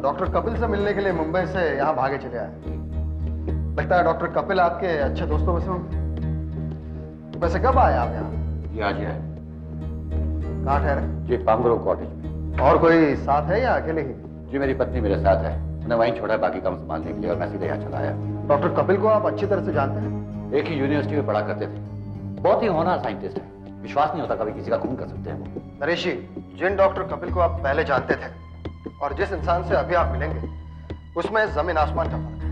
Doctor Kapil से मिलने के लिए मुंबई से यहाँ भागे चले आए। लगता है डॉक्टर कपिल आपके अच्छे दोस्तों में से होंगे। वैसे कब आए आप यहाँ? ये आज है। कहाँ ठहरे? जी, पामग्रोव कॉटेज में। और कोई साथ है या अकेले ही? जी, मेरी पत्नी मेरे साथ है। उन्हें वहीं छोड़ा है बाकी काम संभालने के लिए और मैं सीधे यहाँ चला आया। डॉक्टर कपिल को आप अच्छी तरह से जानते हैं? एक ही यूनिवर्सिटी में पढ़ा करते थे। बहुत ही होनहार साइंटिस्ट है। विश्वास नहीं होता कभी किसी का खून कर सकते हैं वो। नरेश जी, जिन डॉक्टर कपिल को आप पहले जानते थे और जिस इंसान से अभी आप मिलेंगे, उसमें जमीन आसमान का फर्क है।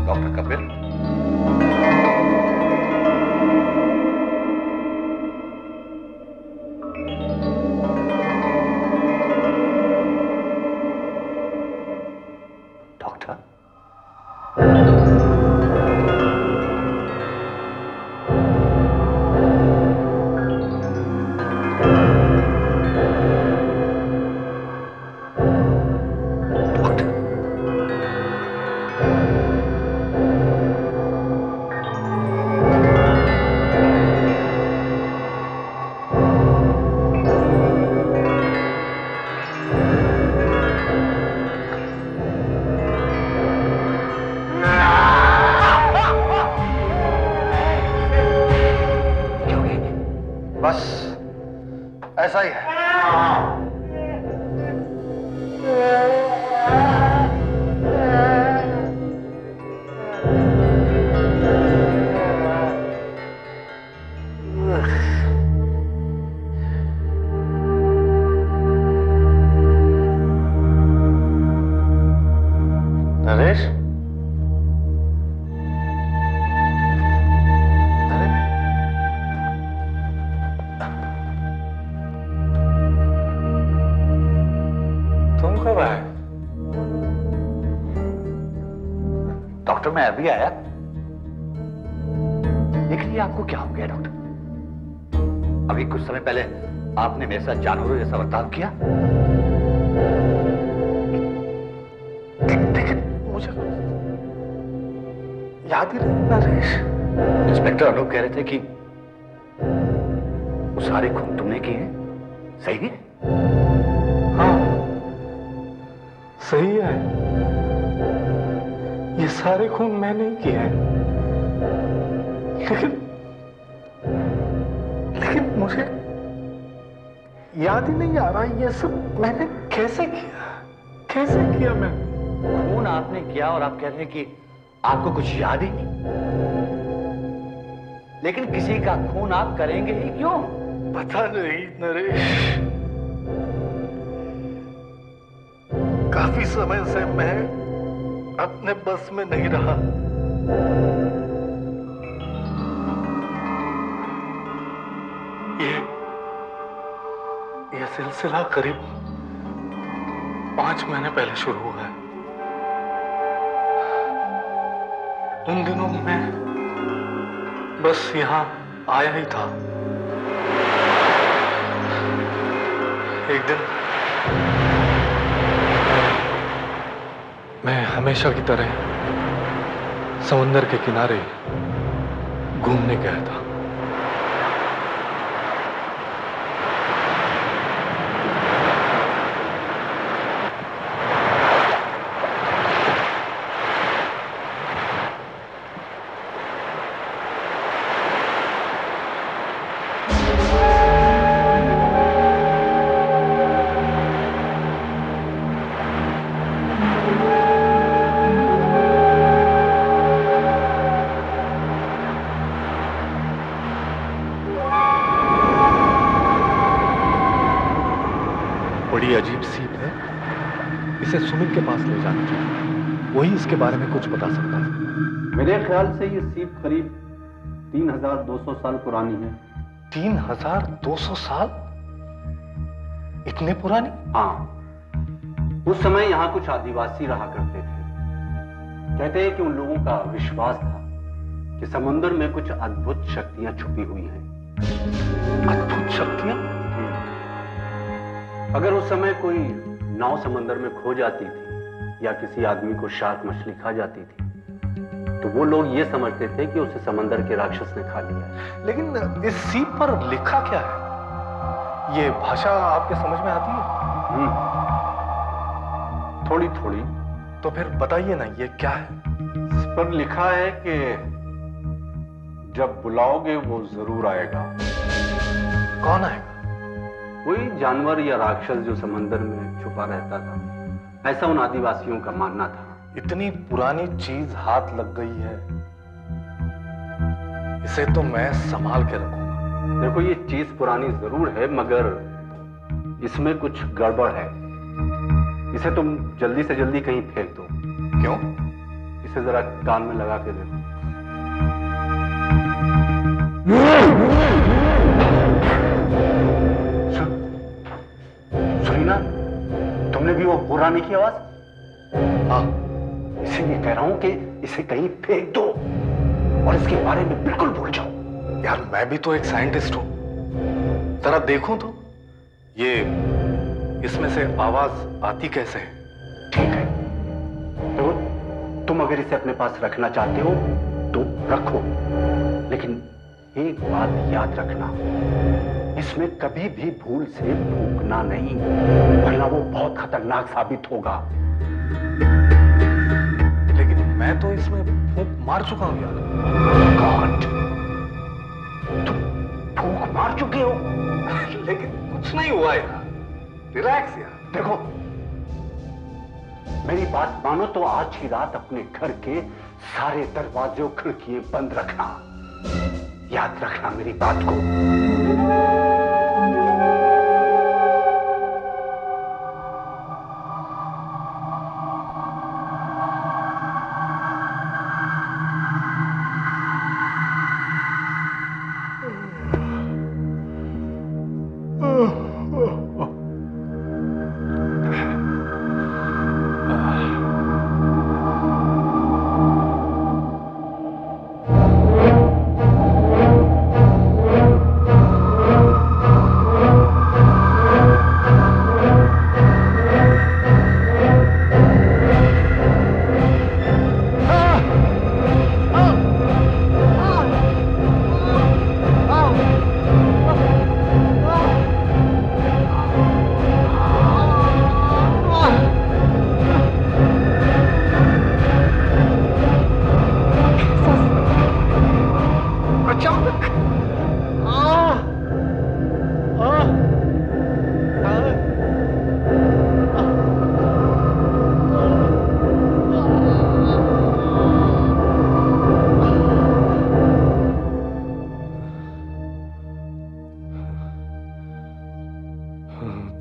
डॉक्टर कपिल? डॉक्टर? बस ऐसा ही है। नरेश? तुम कब आए? डॉक्टर, मैं अभी आया। लेकिन ये आपको क्या हो गया डॉक्टर? अभी कुछ समय पहले आपने मेरे साथ जानवरों जैसा बर्ताव किया। लेकिन मुझे याद ही नहीं। नरेश, इंस्पेक्टर अनूप कह रहे थे कि वो सारे खून तुमने किए हैं, सही है? हाँ, सही है। ये सारे खून मैंने ही किए हैं। लेकिन मुझे याद ही नहीं आ रहा ये सब मैंने कैसे किया। कैसे किया मैंने? खून आपने किया और आप कह रहे हैं कि आपको कुछ याद ही नहीं। लेकिन किसी का खून आप करेंगे ही क्यों? पता नहीं नरेश, काफी समय से मैं अपने बस में नहीं रहा। ये सिलसिला करीब 5 महीने पहले शुरू हुआ है। उन दिनों मैं बस यहां आया ही था। एक दिन मैं हमेशा की तरह समुंदर के किनारे घूमने गया था। बड़ी अजीब सीप है। इसे सुमित के पास ले जाना चाहिए। वही इसके बारे में कुछ बता सकता है। मेरे ख्याल से ये सीप करीब 3200 साल पुरानी है। 3200 साल? इतने पुरानी? हाँ, उस समय यहाँ कुछ आदिवासी रहा करते थे। कहते हैं कि उन लोगों का विश्वास था कि समुद्र में कुछ अद्भुत शक्तियां छुपी हुई हैं। अद्भुत शक्तियां? अगर उस समय कोई नाव समंदर में खो जाती थी या किसी आदमी को शार्क मछली खा जाती थी, तो वो लोग ये समझते थे कि उसे समंदर के राक्षस ने खा लिया है। लेकिन इस सीप पर लिखा क्या है? ये भाषा आपके समझ में आती है? थोड़ी थोड़ी। तो फिर बताइए ना, ये क्या है? इस पर लिखा है कि जब बुलाओगे वो जरूर आएगा। कौन आएगा? कोई जानवर या राक्षस जो समंदर में छुपा रहता था, ऐसा उन आदिवासियों का मानना था। इतनी पुरानी चीज हाथ लग गई है, इसे तो मैं संभाल के रखूंगा। देखो, ये चीज पुरानी जरूर है, मगर इसमें कुछ गड़बड़ है। इसे तुम जल्दी से जल्दी कहीं फेंक दो। क्यों? इसे जरा कान में लगा के देखो। सुनी ना, तुमने भी वो पुराने की आवाज? हाँ। इसे ये कह रहा हूं कि इसे कहीं फेंक दो और इसके बारे में बिल्कुल भूल जाओ। यार, मैं भी तो एक साइंटिस्ट हूं, जरा देखूं तो ये इसमें से आवाज आती कैसे है? ठीक है, तो तुम अगर इसे अपने पास रखना चाहते हो तो रखो, लेकिन एक बात याद रखना, इसमें कभी भी भूल से फूंकना नहीं, वरना वो बहुत खतरनाक साबित होगा। लेकिन मैं तो इसमें फूंक मार चुका हूं यार। गॉड, तुम फूंक मार चुके हो? लेकिन कुछ नहीं हुआ यार, रिलैक्स यार। देखो, मेरी बात मानो तो आज ही रात अपने घर के सारे दरवाजे और खिड़कियां बंद रखना। याद रखना मेरी बात को।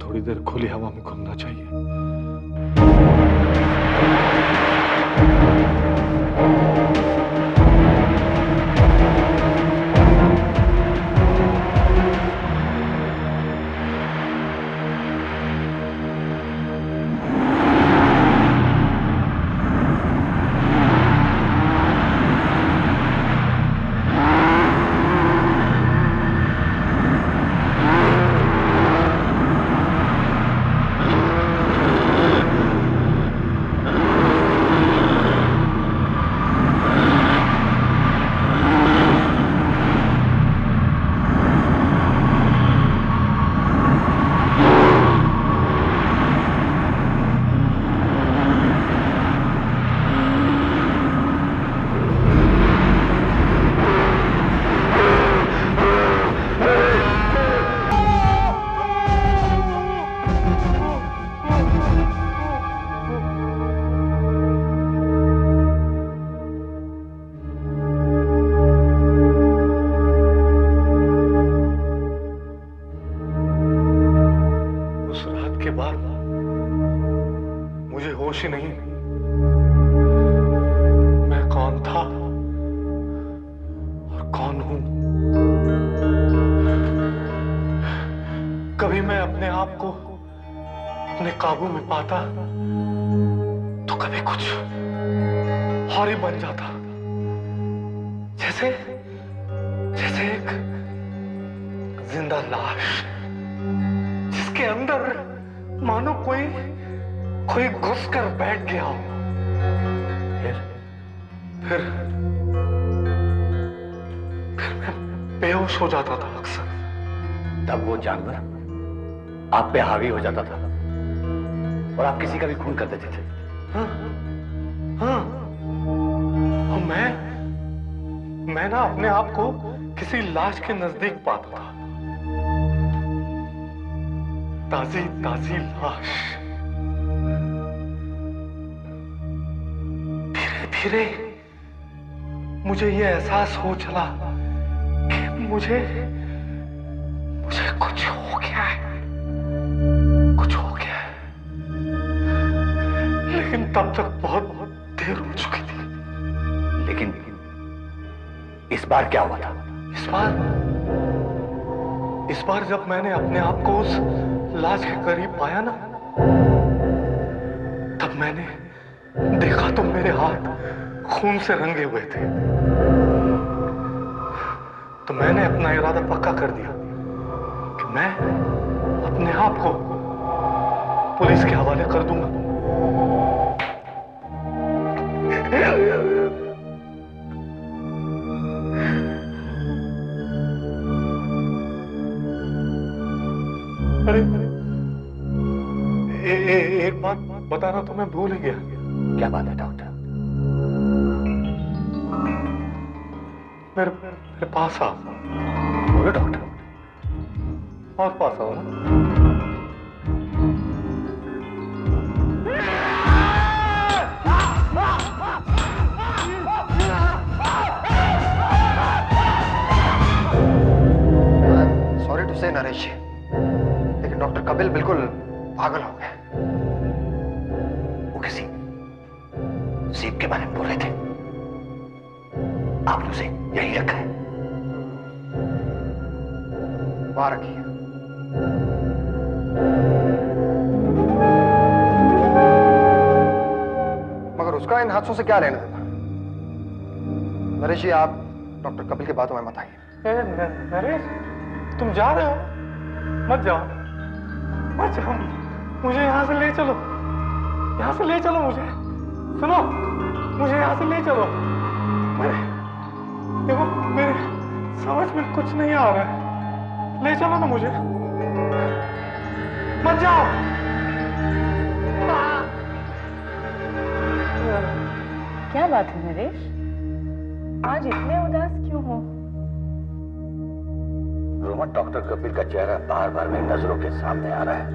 थोड़ी देर खुली हवा में घूमना चाहिए। के बाद मुझे होश ही नहीं, मैं कौन था और कौन हूं। कभी मैं अपने आप को अपने काबू में पाता तो कभी कुछ और ही बन जाता, जैसे जैसे एक जिंदा लाश जिसके अंदर मानो कोई घुस कर बैठ गया हो। फिर मैं बेहोश हो जाता था अक्सर। तब वो जानवर आप पे हावी हो जाता था और आप किसी का भी खून कर देते थे। हाँ, हाँ, और मैं ना अपने आप को किसी लाश के नजदीक पाता था। ताजी ताजी लाश। धीरे धीरे मुझे ये एहसास हो चला कि मुझे कुछ हो गया है, कुछ हो गया है। लेकिन तब तक बहुत देर हो चुकी थी। लेकिन इस बार क्या हुआ था? इस बार जब मैंने अपने आप को उस लाश के करीब पाया ना, तब मैंने देखा तो मेरे हाथ खून से रंगे हुए थे। तो मैंने अपना इरादा पक्का कर दिया कि मैं अपने आप को पुलिस के हवाले कर दूंगा। अरे एक बात बताना तो मैं भूल ही गया। क्या बात है डॉक्टर? मेरे पास आओ। बोलो डॉक्टर। और पास आओ ना। सॉरी टू से नरेश जी, लेकिन डॉक्टर कपिल बिल्कुल पागल हो गए। वो किसी सीप के बारे में बोल रहे थे। आपने उसे यहीं रखा है? वहां रखिए। मगर उसका इन हादसों से क्या लेना देना? नरेश जी, आप डॉक्टर कपिल की बातों में मत आइए। नरेश, तुम जा रहे हो? मत जाओ, मत जाओ। मुझे यहां से ले चलो, यहां से ले चलो मुझे। सुनो, मुझे यहां से ले चलो। देखो, मेरे समझ में कुछ नहीं आ रहा है। ले चलो ना मुझे, मत जाओ। क्या बात है नरेश, आज इतने उदास क्यों हो? रोमा, डॉक्टर कपिल का चेहरा बार बार मेरी नजरों के सामने आ रहा है।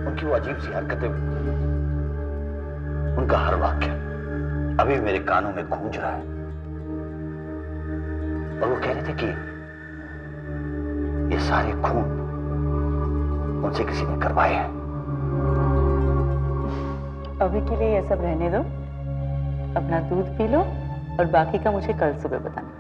उनकी वो अजीब सी हरकतें, उनका हर वाक्य अभी भी मेरे कानों में गूंज रहा है। और वो कह रहे थे कि ये सारे खून उनसे किसी ने करवाए हैं। अभी के लिए ये सब रहने दो, अपना दूध पी लो और बाकी का मुझे कल सुबह बताना।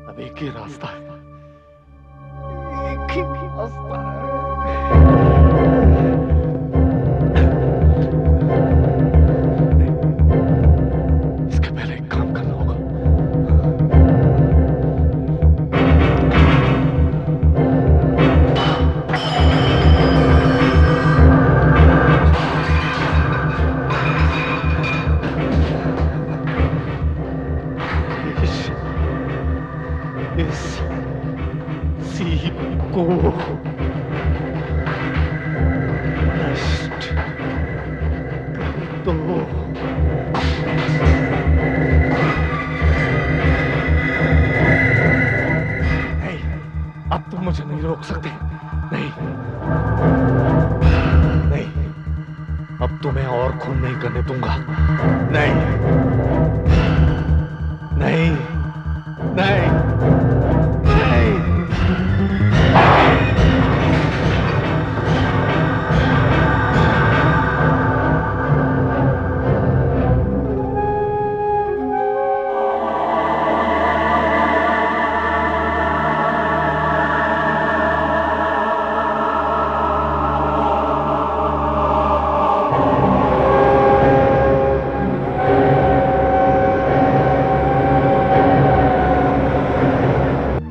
अब एक ही रास्ता है, एक ही रास्ता है। इसके पहले एक काम करना होगा। इस सीप को नष्ट कर दो। नहीं, अब तुम मुझे नहीं रोक सकते। नहीं नहीं, अब तुम्हें और खून नहीं करने दूंगा। नहीं नहीं नहीं नहीं।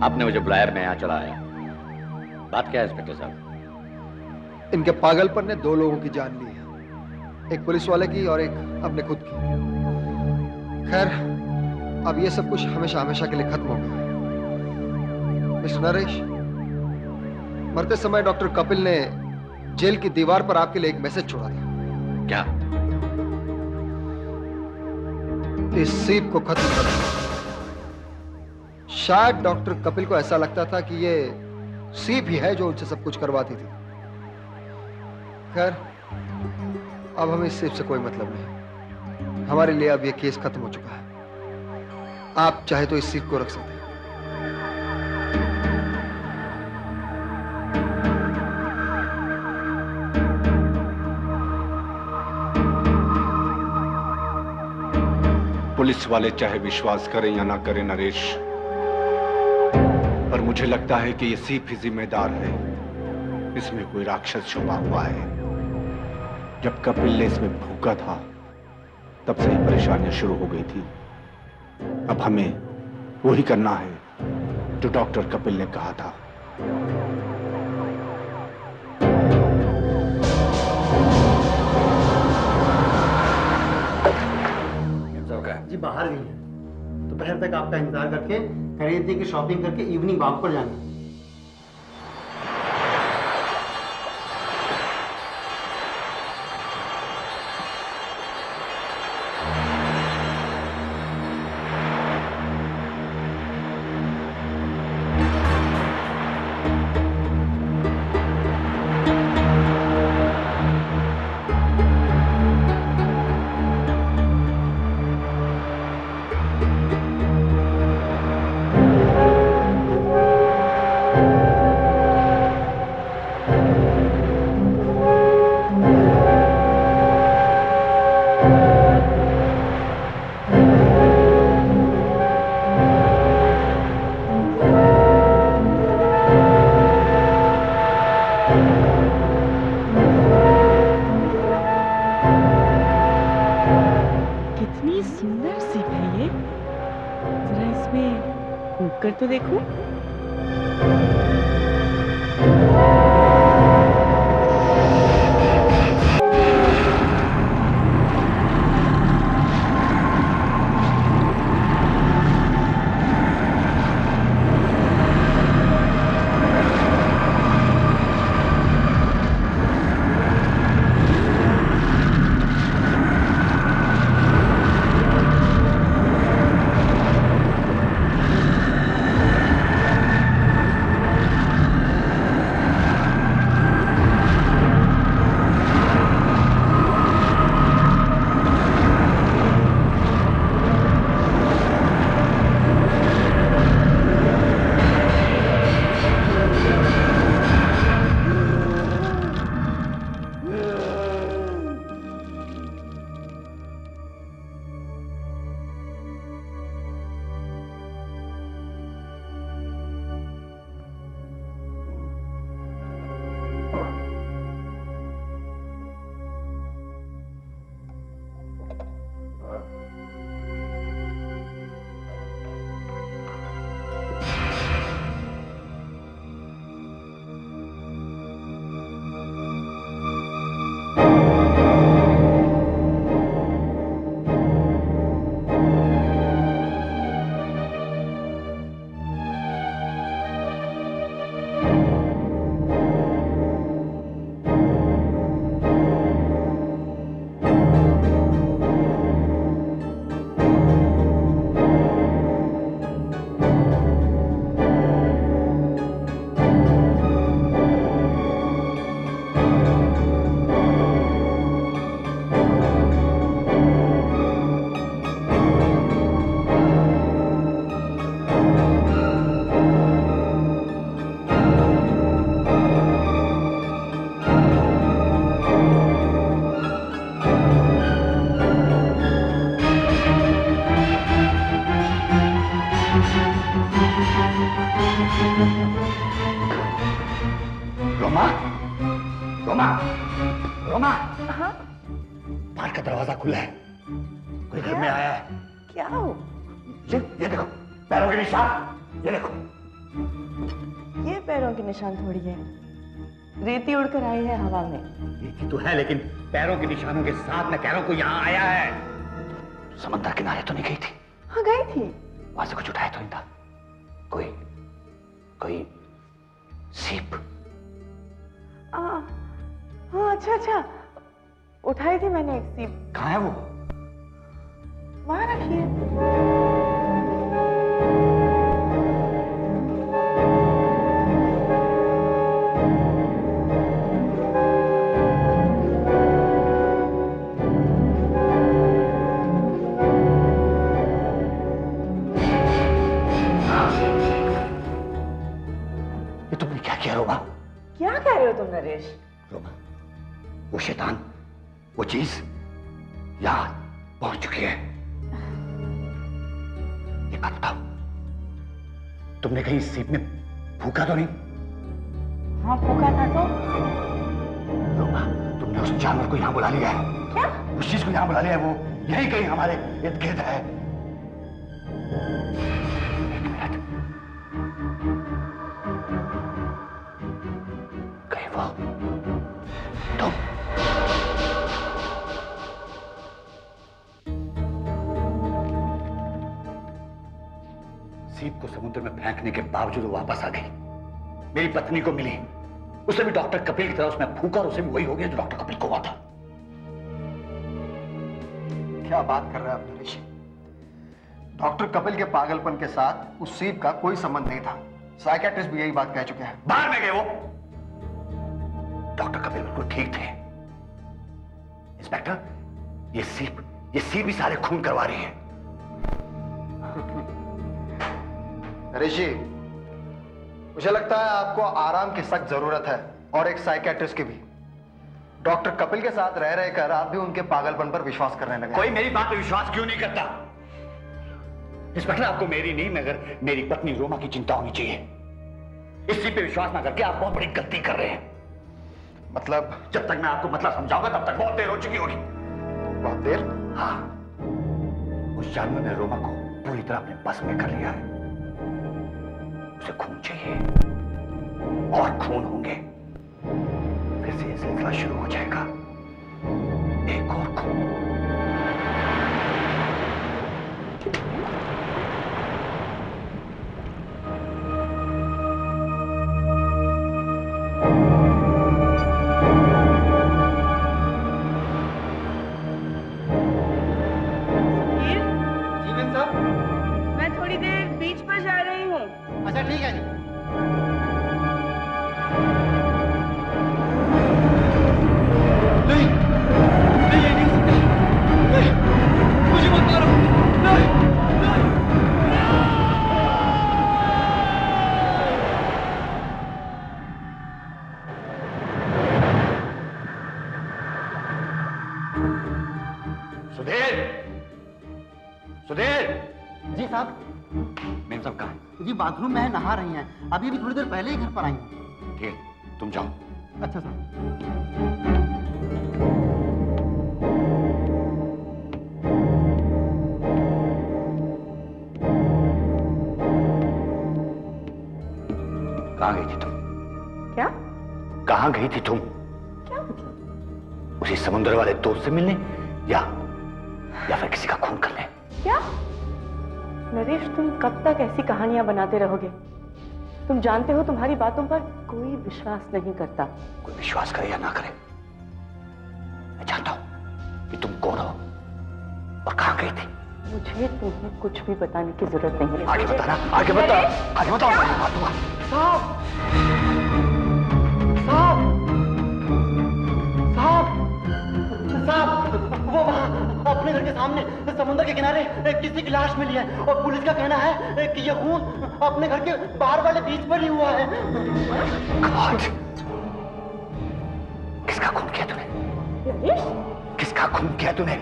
आपने मुझे बुलाया, मैं यहाँ चला आया। बात क्या है इंस्पेक्टर साहब? इनके पागलपन ने 2 लोगों की जान ली है, एक पुलिस वाले की और एक अपने खुद की। खैर, अब ये सब कुछ हमेशा हमेशा के लिए खत्म हो गया है। मिस्टर नरेश, मरते समय डॉक्टर कपिल ने जेल की दीवार पर आपके लिए एक मैसेज छोड़ा था। क्या? इस सीप को खत्म कर दो। शायद डॉक्टर कपिल को ऐसा लगता था कि ये सीप ही है जो उनसे सब कुछ करवाती थी। खैर, अब हमें इस सीप से कोई मतलब नहीं। हमारे लिए अब ये केस खत्म हो चुका है। आप चाहे तो इस सीप को रख सकते हैं। पुलिस वाले चाहे विश्वास करें या ना करें नरेश, पर मुझे लगता है कि ये सीप ही जिम्मेदार है। इसमें कोई राक्षस छुपा हुआ है। जब कपिल ने इसमें भूखा था, तब से ही परेशानियां शुरू हो गई थी। अब हमें वही करना है जो डॉक्टर कपिल ने कहा था। जी बाहर गई है, दोपहर तक आपका इंतजार करके खरीदने की शॉपिंग करके इवनिंग वॉक पर जाना। कितनी सुंदर सीप है ये, जरा इसमें फूंक कर तो देखो। फ्लैट का दरवाजा खुला है, कोई घर में आया है। क्या हो? ये देखो पैरों के निशान, ये देखो। ये पैरों के निशान थोड़ी है, रेती उड़कर आई है हवा में। रेती तो है, लेकिन पैरों के निशानों के साथ मैं कह रहा हूं कोई यहाँ आया है। समंदर किनारे तो नहीं गई थी? हाँ गई थी। वहां से कुछ उठाया तो नहीं था? कोई सीप? हाँ अच्छा, उठाई थी मैंने एक सीप। कहाँ है वो? वहां रखी है। ये तुमने क्या किया रोमा? क्या कह रहे हो तुम नरेश? रोमा, वो शैतान, वो चीज यहाँ पहुंच चुकी है। एक बात बताओ, तुमने कहीं इस सीप में फूका तो नहीं? हाँ फूका था तो। रोमा, तुमने उस जानवर को यहाँ बुला लिया है। क्या? उस चीज को यहाँ बुला लिया है, वो यही कहीं हमारे इर्द गिर्द है। एक मिनट, कहीं वो तुम? सीप को समुद्र में फेंकने के बावजूद वो वापस आ गई, मेरी पत्नी को मिली। उसे भी डॉक्टर कपिल की तरह उसमें फूका और उसे भी वही हो गया जो डॉक्टर कपिल को हुआ था। क्या बात कर रहे हैं आप नरेश? डॉक्टर कपिल के पागलपन के साथ उस सीप का कोई संबंध नहीं था। साइकियाट्रिस्ट भी यही बात कह चुके हैं। बाहर में गए वो। डॉक्टर कपिल बिल्कुल ठीक थे। इंस्पेक्टर, ये सीप ही सारे खून करवा रही है। नरेश जी, मुझे लगता है आपको आराम की सख्त जरूरत है, और एक साइकियाट्रिस्ट की भी। डॉक्टर कपिल के साथ रह रहकर आप भी उनके पागलपन पर विश्वास करने लगे। कोई मेरी बात पे विश्वास क्यों नहीं करता? इंस्पेक्टर, आपको मेरी नहीं मगर मेरी पत्नी रोमा की चिंता होनी चाहिए। इस चीज पे विश्वास ना करके आप बहुत बड़ी गलती कर रहे हैं। मतलब? जब तक मैं आपको मतलब समझाऊंगा तब तक बहुत देर हो चुकी होगी। बहुत देर? हाँ, उस जानवर ने रोमा को पूरी तरह अपने बस में कर लिया है। उसे खून चाहिए और खून होंगे, फिर से ये सिलसिला शुरू हो जाएगा। एक और खून। जी मैम साहब। मैं थोड़ी देर बीच पर जा रही हूँ। अच्छा ठीक है जी। नहीं, नहीं, ये नहीं हो सकता। नहीं, मुझे मत मारो। नहीं, नहीं। सुधीर, सुधीर। जी साहब। मेम साहब कहाँ है? जी बाथरूम में है, नहा रही हैं। अभी थोड़ी देर पहले ही घर पर आई हैं। ठीक है, तुम जाओ। अच्छा साहब। कहाँ गई थी तुम? क्या? कहाँ गई थी तुम? क्या मतलब? उसी समुद्र वाले दोस्त से मिलने या फिर किसी का खून करने? क्या? नरेश, तुम कब तक ऐसी कहानियां बनाते रहोगे? तुम जानते हो तुम्हारी बातों पर कोई विश्वास नहीं करता। कोई विश्वास करे या ना करे, मैं जानता हूं कि तुम कौन हो और कहां गई थी। मुझे तुम्हें कुछ भी बताने की जरूरत नहीं है। आगे बताना, आगे बता, आगे बताओ। मैं मारूंगा। साहब, साहब, साहब, साहब, वो वहाँ अपने घर के सामने समुद्र के किनारे किसी की लाश मिली है, और पुलिस का कहना है कि ये खून अपने घर के बाहर वाले बीच पर ही हुआ है। God! किसका खून किया तूने? नरेश, किसका खून किया तूने?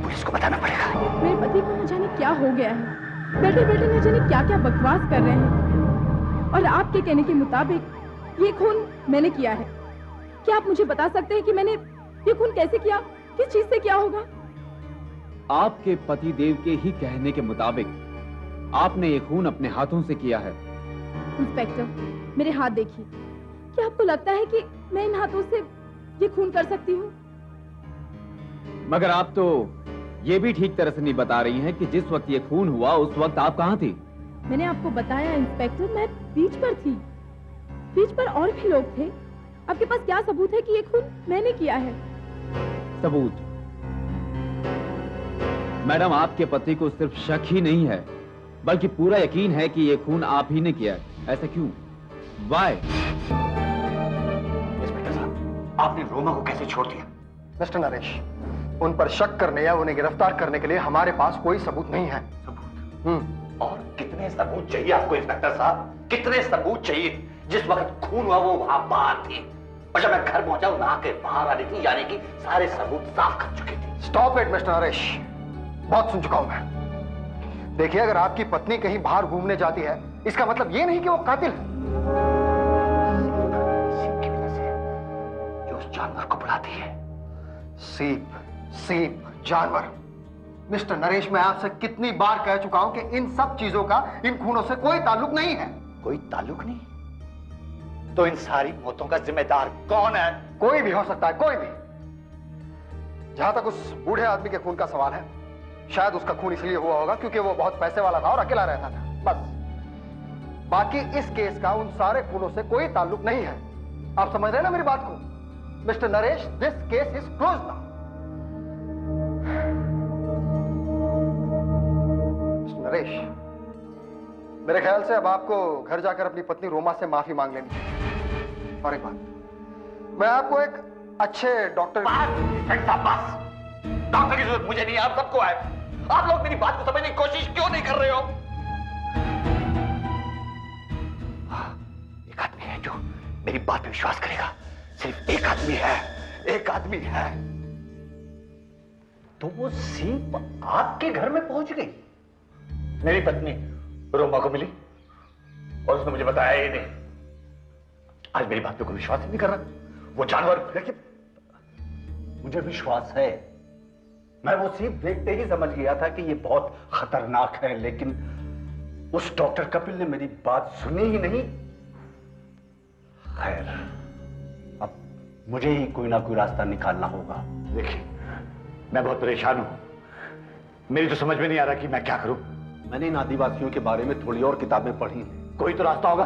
पुलिस को बताना पड़ेगा। मेरे पति को न जाने क्या हो गया है, बैठे बैठे न जाने क्या क्या बकवास कर रहे हैं, और आपके कहने के मुताबिक ये खून मैंने किया है। क्या आप मुझे बता सकते हैं कि मैंने ये खून कैसे किया किस चीज से क्या होगा? आपके पति देव के ही कहने के मुताबिक आपने ये खून अपने हाथों से किया है। इंस्पेक्टर, मेरे हाथ देखिए। क्या आपको लगता है कि मैं इन हाथों से ये खून कर सकती हूँ? मगर आप तो ये भी ठीक तरह से नहीं बता रही हैं कि जिस वक्त ये खून हुआ उस वक्त आप कहाँ थी? मैंने आपको बताया इंस्पेक्टर, मैं बीच पर थी। बीच पर और भी लोग थे। आपके पास क्या सबूत है कि ये खून मैंने किया है? सबूत? मैडम, आपके पति को सिर्फ शक ही नहीं है बल्कि पूरा यकीन है कि ये खून आप ही ने किया है। ऐसा क्यों? वाई? इंस्पेक्टर साहब, आपने रोमा को कैसे छोड़ दिया? मिस्टर नरेश, उन पर शक करने या उन्हें गिरफ्तार करने के लिए हमारे पास कोई सबूत नहीं है। सबूत? और कितने सबूत चाहिए आपको इंस्पेक्टर साहब? कितने सबूत चाहिए? जिस वक्त खून हुआ वो वहां बाहर थी और जब मैं घर पहुंचा वो नहा के बाहर आ रही थी, यानी कि सारे सबूत साफ कर चुकी थी। स्टॉप इट मिस्टर नरेश, बहुत सुन चुका हूं मैं। देखिए, अगर आपकी पत्नी कहीं बाहर घूमने जाती है इसका मतलब ये नहीं कि वो कातिल है। सीप की वजह से जो उस जानवर को बुलाती है। सीप, सीप, जानवर। मिस्टर नरेश, मैं आपसे कितनी बार कह चुका हूं कि इन सब चीजों का इन खूनों से कोई ताल्लुक नहीं है। कोई ताल्लुक नहीं? तो इन सारी मौतों का जिम्मेदार कौन है? कोई भी हो सकता है, कोई भी। जहां तक उस बूढ़े आदमी के खून का सवाल है, शायद उसका खून इसलिए हुआ होगा क्योंकि वो बहुत पैसे वाला था और अकेला रहता था, बस। बाकी इस केस का उन सारे खूनों से कोई ताल्लुक नहीं है। आप समझ रहे हैं ना मेरी बात को? Mister Naresh, this case is close now. Mister Naresh, मेरे ख्याल से अब आपको घर जाकर अपनी पत्नी रोमा से माफी मांग लेनी चाहिए। और एक बात, मैं आपको एक अच्छे डॉक्टर डॉक्टर की जरूरत मुझे नहीं है, आप सबको है। आप लोग मेरी बात को समझने की कोशिश क्यों नहीं कर रहे हो? एक आदमी है जो मेरी बात पे विश्वास करेगा। सिर्फ एक आदमी है, एक आदमी है। तो वो सीप आपके घर में पहुंच गई, मेरी पत्नी रोमा को मिली और उसने मुझे बताया ही नहीं। आज मेरी बात पे कोई विश्वास ही नहीं कर रहा। वो जानवर, देखिए, मुझे विश्वास है। मैं वो सीप देखते ही समझ गया था कि ये बहुत खतरनाक है, लेकिन उस डॉक्टर कपिल ने मेरी बात सुनी ही नहीं। खैर, अब मुझे ही कोई ना कोई रास्ता निकालना होगा। देखिए, मैं बहुत परेशान हूं। मेरी तो समझ में नहीं आ रहा कि मैं क्या करूं। मैंने इन आदिवासियों के बारे में थोड़ी और किताबें पढ़ी हैं। कोई तो रास्ता होगा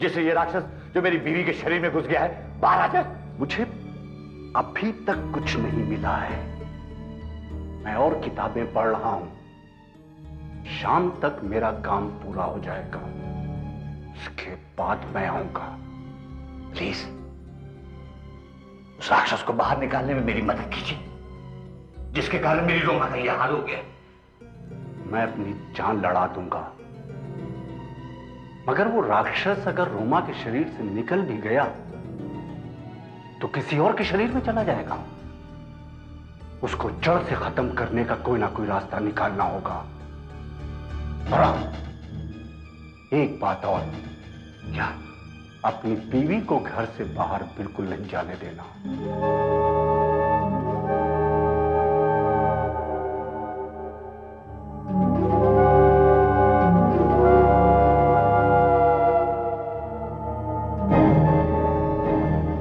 जिससे ये राक्षस जो मेरी बीवी के शरीर में घुस गया है बाहर आ जाए। मुझे अभी तक कुछ नहीं मिला है। मैं और किताबें पढ़ रहा हूं। शाम तक मेरा काम पूरा हो जाएगा, उसके बाद मैं आऊंगा। प्लीज उस राक्षस को बाहर निकालने में मेरी मदद कीजिए, जिसके कारण मेरी रोमा का यह हाल हो गया। मैं अपनी जान लड़ा दूंगा, मगर वो राक्षस अगर रोमा के शरीर से निकल भी गया तो किसी और के शरीर में चला जाएगा। उसको जड़ से खत्म करने का कोई ना कोई रास्ता निकालना होगा। और एक बात और, क्या? अपनी बीवी को घर से बाहर बिल्कुल नहीं जाने देना।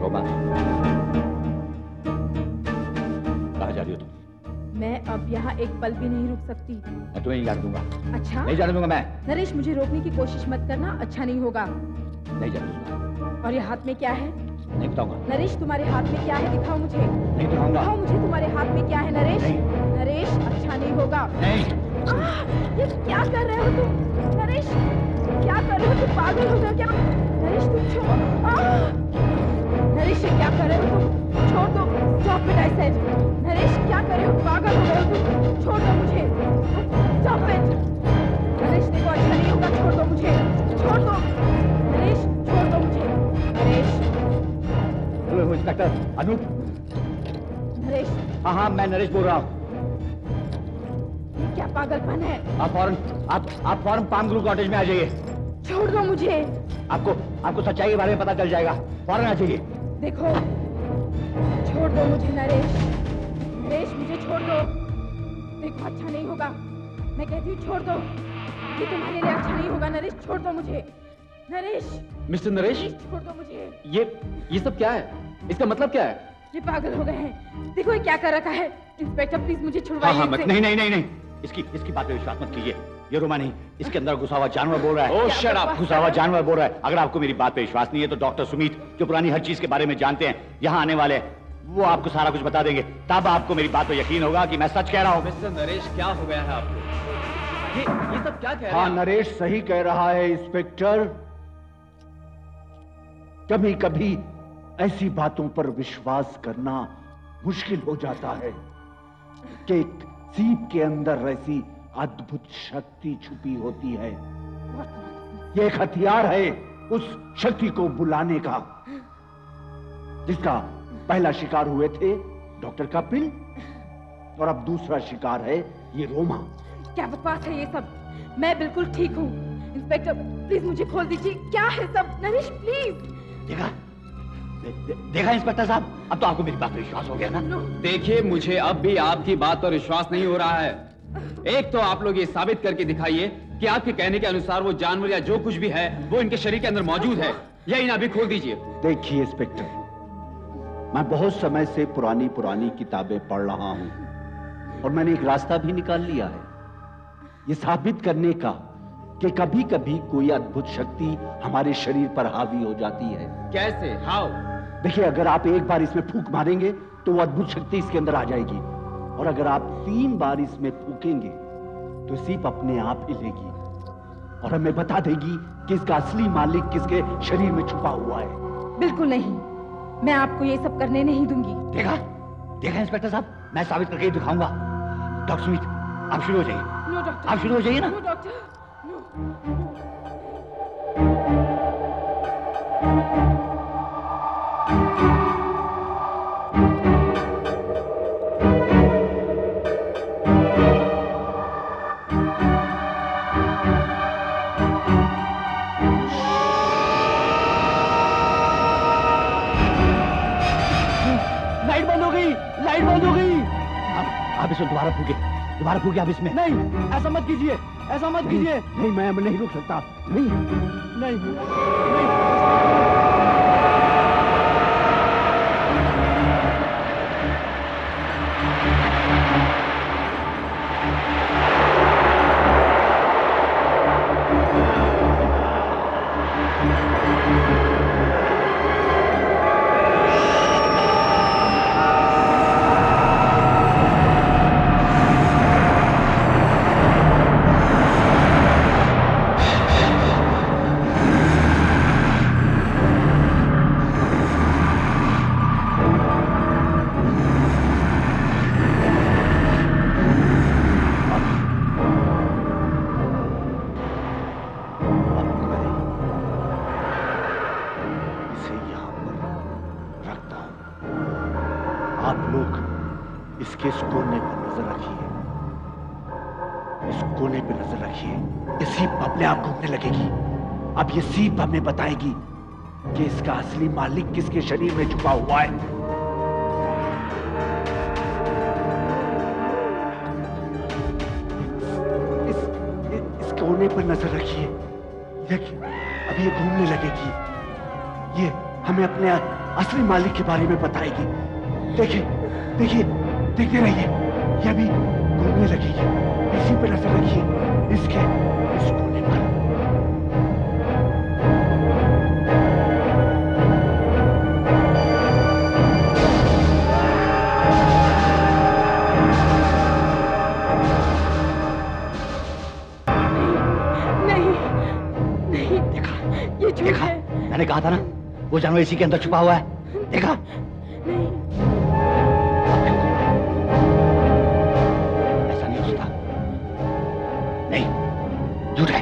रोमा, कहाँ जा रही हो तुम? मैं अब यहाँ एक पल भी नहीं रुक सकती। मैं तुम्हें नहीं जाने दूंगा। अच्छा? नहीं जाने दूंगा मैं। नरेश, मुझे रोकने की कोशिश मत करना, अच्छा नहीं होगा। नहीं जाने दूंगा। और ये हाथ में क्या है? नहीं बताऊंगा। नरेश, तुम्हारे हाथ में क्या है? दिखाओ मुझे। नहीं दिखाऊंगा। दिखाओ मुझे, तुम्हारे हाथ में क्या है नरेश? नहीं। नरेश, अच्छा नहीं होगा। नहीं। ये क्या कर रहे हो तुम? नरेश, क्या कर रहे हो तुम? पागल हो गए क्या? नरेश, तुम छोड़ो। नरेश, ये क्या कर रहे हो तुम? छोड़ दो। Stop it, I said. Naresh, क्या कर रहे हो? पागल हो गए हो तुम? छोड़ दो मुझे। Stop it. नरेश, देखो, अच्छा नहीं होगा। छोड़ दो मुझे। छोड़ दो। नरेश, छोड़ दो मुझे। नरेश। Hello inspector Anoop. नरेश। हाँ हाँ, मैं नरेश बोल रहा हूँ। ये क्या पागलपन है? आप फौरन पाम ग्रू कॉटेज में आ जाइए। छोड़ दो मुझे। आपको सच्चाई के बारे में पता चल जाएगा। फौरन आ जाइए। देखो, छोड़ दो मुझे नरेश। देखो अच्छा नहीं होगा। मैं कहती हूँ छोड़ दो, ये तुम्हारे लिए अच्छा नहीं होगा। नरेश छोड़ दो मुझे, नरेश। मिस्टर नरेश, छोड़ दो मुझे। ये सब क्या है? इसका मतलब क्या है? ये पागल हो गए हैं। देखो ये क्या कर रखा है। इंस्पेक्टर प्लीज मुझे छुड़वाइए। हाँ, मत, नहीं। इसकी बात पे विश्वास मत कीजिए। ये रोमा नहीं, इसके अंदर घुसा हुआ जानवर बोल रहा है। ओह शट अप! घुसा हुआ जानवर बोल रहा है। अगर आपको मेरी बात पे विश्वास नहीं है तो डॉक्टर सुमित, जो पुरानी हर चीज के बारे में जानते हैं, यहाँ आने वाले हैं। वो आपको सारा कुछ बता देंगे। तब आपको मेरी बात पे यकीन होगा कि मैं सच कह रहा हूँ। मिस्टर नरेश, क्या हो गया है आपको? ये सब क्या कह रहे हैं? हाँ, नरेश सही कह रहा है इंस्पेक्टर। कभी कभी ऐसी बातों पर विश्वास करना मुश्किल हो जाता है कि एक सीप के अंदर ऐसी अद्भुत शक्ति छुपी होती है। यह एक हथियार है उस शक्ति को बुलाने का, जिसका पहला शिकार हुए थे डॉक्टर कपिल, और अब दूसरा शिकार है ये रोमा। क्या बकवास है ये सब? मैं बिल्कुल ठीक हूँ। इंस्पेक्टर प्लीज मुझे खोल दीजिए। क्या है सब? नरेश प्लीज। देखा इंस्पेक्टर साहब, अब तो आपको मेरी बात पर विश्वास हो गया ना? देखिए, मुझे अब भी आपकी बात पर विश्वास नहीं हो रहा है। एक तो आप लोग ये साबित करके दिखाइए कि आपके कहने के अनुसार वो जानवर या जो कुछ भी है वो इनके शरीर के अंदर मौजूद है, या इन्हें अभी खोल दीजिए। देखिए इंस्पेक्टर, मैं बहुत समय से पुरानी किताबें पढ़ रहा हूं और मैंने एक रास्ता भी निकाल लिया है, ये साबित करने का कि कभी कभी कोई अद्भुत शक्ति हमारे शरीर पर हावी हो जाती है। कैसे? हाउ? देखिए, अगर आप एक बार इसमें फूंक मारेंगे तो वो अद्भुत शक्ति इसके अंदर आ जाएगी, और अगर आप 3 बार इसमें फूकेंगे तो सीप अपने आप हिलेगी और हमें बता देगी कि इसका असली मालिक किसके शरीर में छुपा हुआ है। बिल्कुल नहीं, मैं आपको ये सब करने नहीं दूंगी। देखा इंस्पेक्टर साहब, मैं साबित करके दिखाऊंगा। डॉक्टर सुमित, आप शुरू हो जाइए। नो डॉक्टर, आप शुरू हो जाइए ना। No doctor, no. लाइट बंद हो गई। आप इसमें दोबारा फूके आप इसमें। नहीं, ऐसा मत कीजिए। नहीं, मैं अब नहीं रुक सकता। नहीं। इसके इस कोने पर नजर रखिए, इस कोने पे नजर रखिए। ये सीप अपने आप घूमने लगेगी। अब ये सीप हमें बताएगी कि इसका असली मालिक किसके शरीर में छुपा हुआ है। इस कोने पर नजर रखिए। देखिए, अब ये घूमने लगेगी। ये हमें अपने असली मालिक के बारे में बताएगी। देखिए, देखिए, देखते रहिए, ये अभी घूमने लगेगी। इसी पे नजर रखिए, इसके इस कोने पर। नहीं, देखा, ये झूठ देखा, है। मैंने कहा था ना, वो जानवर इसी के अंदर छुपा हुआ है। देखा? नहीं, ऐसा नहीं हो सकता। नहीं, झूठ है।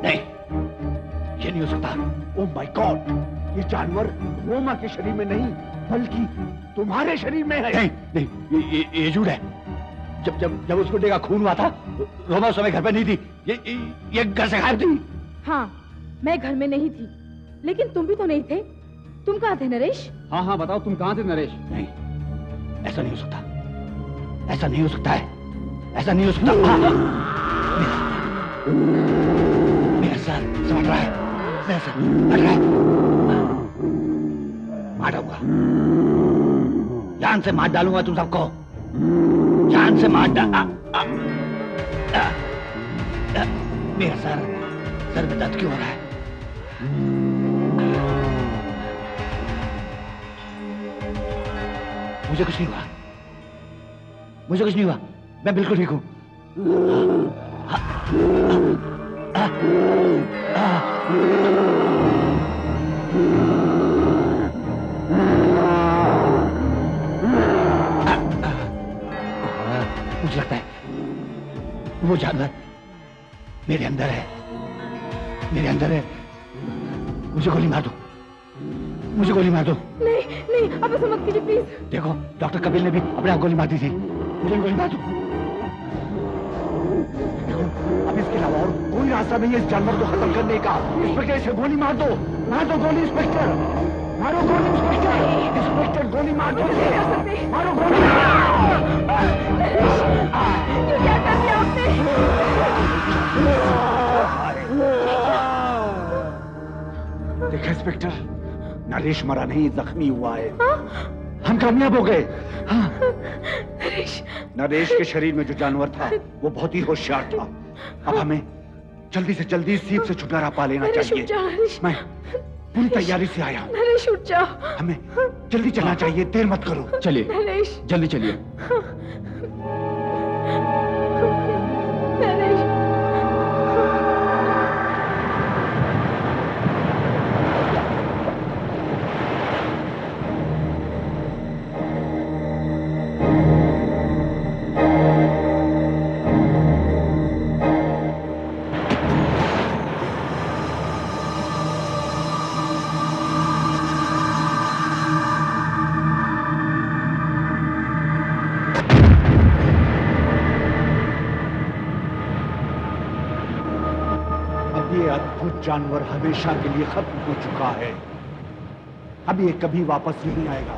नहीं, ये नहीं हो सकता। ओह माय गॉड, ये जानवर रोमा के शरीर में नहीं बल्कि तुम्हारे शरीर में है। नहीं, नहीं, ये झूठ है। जब उस गुंडे का खून हुआ था, रोमा उस समय घर पे नहीं थी। ये घर से गायब थी। हाँ, मैं घर में नहीं थी, लेकिन तुम भी तो नहीं थे। तुम कहाँ थे नरेश? हाँ हाँ बताओ, तुम कहाँ थे नरेश? नहीं, ऐसा नहीं हो सकता, ऐसा नहीं हो सकता है, ऐसा नहीं हो सकता। मेरा सर समझ रहा है, मेरा सर समझ रहा है। मार डालूंगा, जान से मार डालूंगा तुम सबको, जान से मार मेरा सर में दर्द क्यों हो रहा है? मुझे कुछ नहीं हुआ, मुझे कुछ नहीं हुआ, मैं बिल्कुल ठीक हूं। मुझे लगता है वो जानवर मेरे अंदर है, मेरे अंदर है। मुझे गोली मार दो, मुझे गोली मार दो। नहीं नहीं, अब ऐसा मत कीजिए प्लीज। देखो, डॉक्टर कपिल ने भी अपने आप गोली मार दी थी, मुझे गोली मार दो। देखो, अब इसके अलावा और कोई रास्ता नहीं है इस जानवर को खत्म करने का। इंस्पेक्टर, इसे गोली मार दो गोली। इंस्पेक्टर, मारो गोली। इंस्पेक्टर गोली मार दो, मारो गोली। ये क्या कर दिया आपने? देखा इंस्पेक्टर, नरेश मरा नहीं, जख्मी हुआ है। हम कामयाब हो गए। हाँ। नरेश के शरीर में जो जानवर था वो बहुत ही होशियार था। अब हमें जल्दी से जल्दी इस सीप से छुटकारा पा लेना चाहिए। मैं पूरी तैयारी से आया हूँ। नरेश उठ जाओ। हमें जल्दी चलना चाहिए, देर मत करो। चलिए, नरेश, जल्दी चलिए। नरेश। अद्भुत जानवर हमेशा के लिए खत्म हो चुका है। अब ये कभी वापस नहीं आएगा।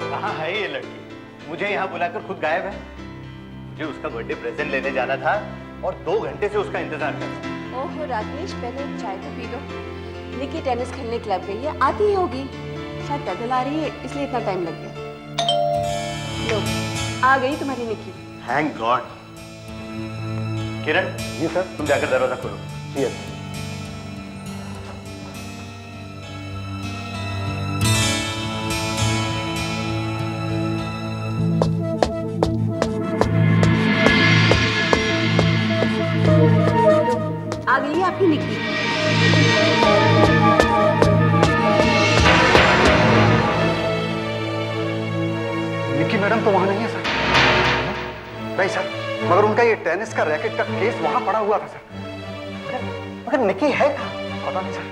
कहाँ है ये लड़की? मुझे यहाँ बुलाकर खुद गायब है। मुझे उसका बर्थडे प्रेजेंट लेने जाना था और 2 घंटे से उसका इंतजार कर रहा हूं। ओहो राकेश, पहले चाय तो पी लो। निकी टेनिस खेलने क्लब गई है, आती ही होगी। शायद पैदल आ रही है, इसलिए इतना टाइम लग गया। लो, आ गई तुम्हारी निकी। Thank God. किरण, जी सर, तुम जाकर दरवाजा खोलो। यस। आ गई है आपकी निकी। निकी मैडम तो वहां नहीं है सर। नहीं सर, मगर उनका ये टेनिस का रैकेट का केस वहां पड़ा हुआ था सर। मगर निकी है कहाँ? पता नहीं सर।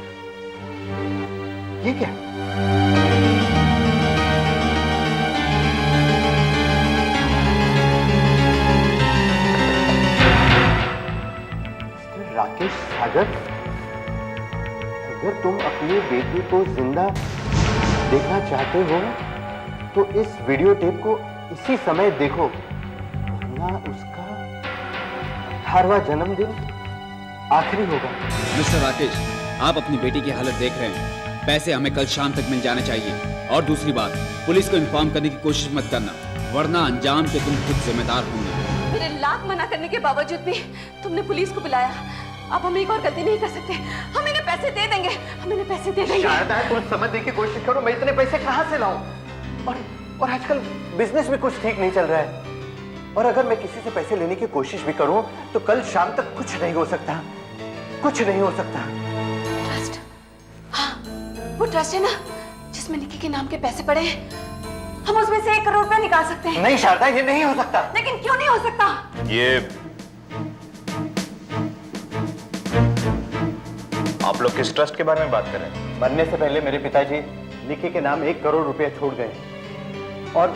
ये क्या? राकेश सागर, अगर तुम अपनी बेटी को जिंदा देखना चाहते हो तो इस वीडियो टेप को इसी समय देखो, वरना उसका 18वां जन्मदिन आखिरी होगा। मिस्टर राकेश, आप अपनी बेटी की हालत देख रहे हैं। पैसे हमें कल शाम तक मिल जाने चाहिए। और दूसरी बात, पुलिस को इन्फॉर्म करने की कोशिश मत करना, वरना अंजाम के तुम खुद जिम्मेदार होंगे। मेरे लाख मना करने के बावजूद भी तुमने पुलिस को बुलाया। अब हम एक और गलती नहीं कर सकते। हम इन्हें पैसे दे देंगे, हम इन्हें पैसे दे देंगे। शायद है, तुम समझने की कोशिश करो, मैं इतने पैसे कहाँ से लाऊं? और आजकल बिजनेस भी कुछ ठीक नहीं चल रहा है। और अगर मैं किसी से पैसे लेने की कोशिश भी करूं तो कल शाम तक कुछ नहीं हो सकता, कुछ नहीं हो सकता। ट्रस्ट, हाँ, वो ट्रस्ट है ना जिसमें निकी के नाम के पैसे पड़े हैं। हम उसमें से 1 करोड़ रुपया निकाल सकते हैं। नहीं शारदा, ये नहीं हो सकता। लेकिन क्यों नहीं हो सकता? ये आप लोग किस ट्रस्ट के बारे में बात कर रहे हैं? मरने से पहले मेरे पिताजी निकी के नाम 1 करोड़ रुपया छोड़ गए और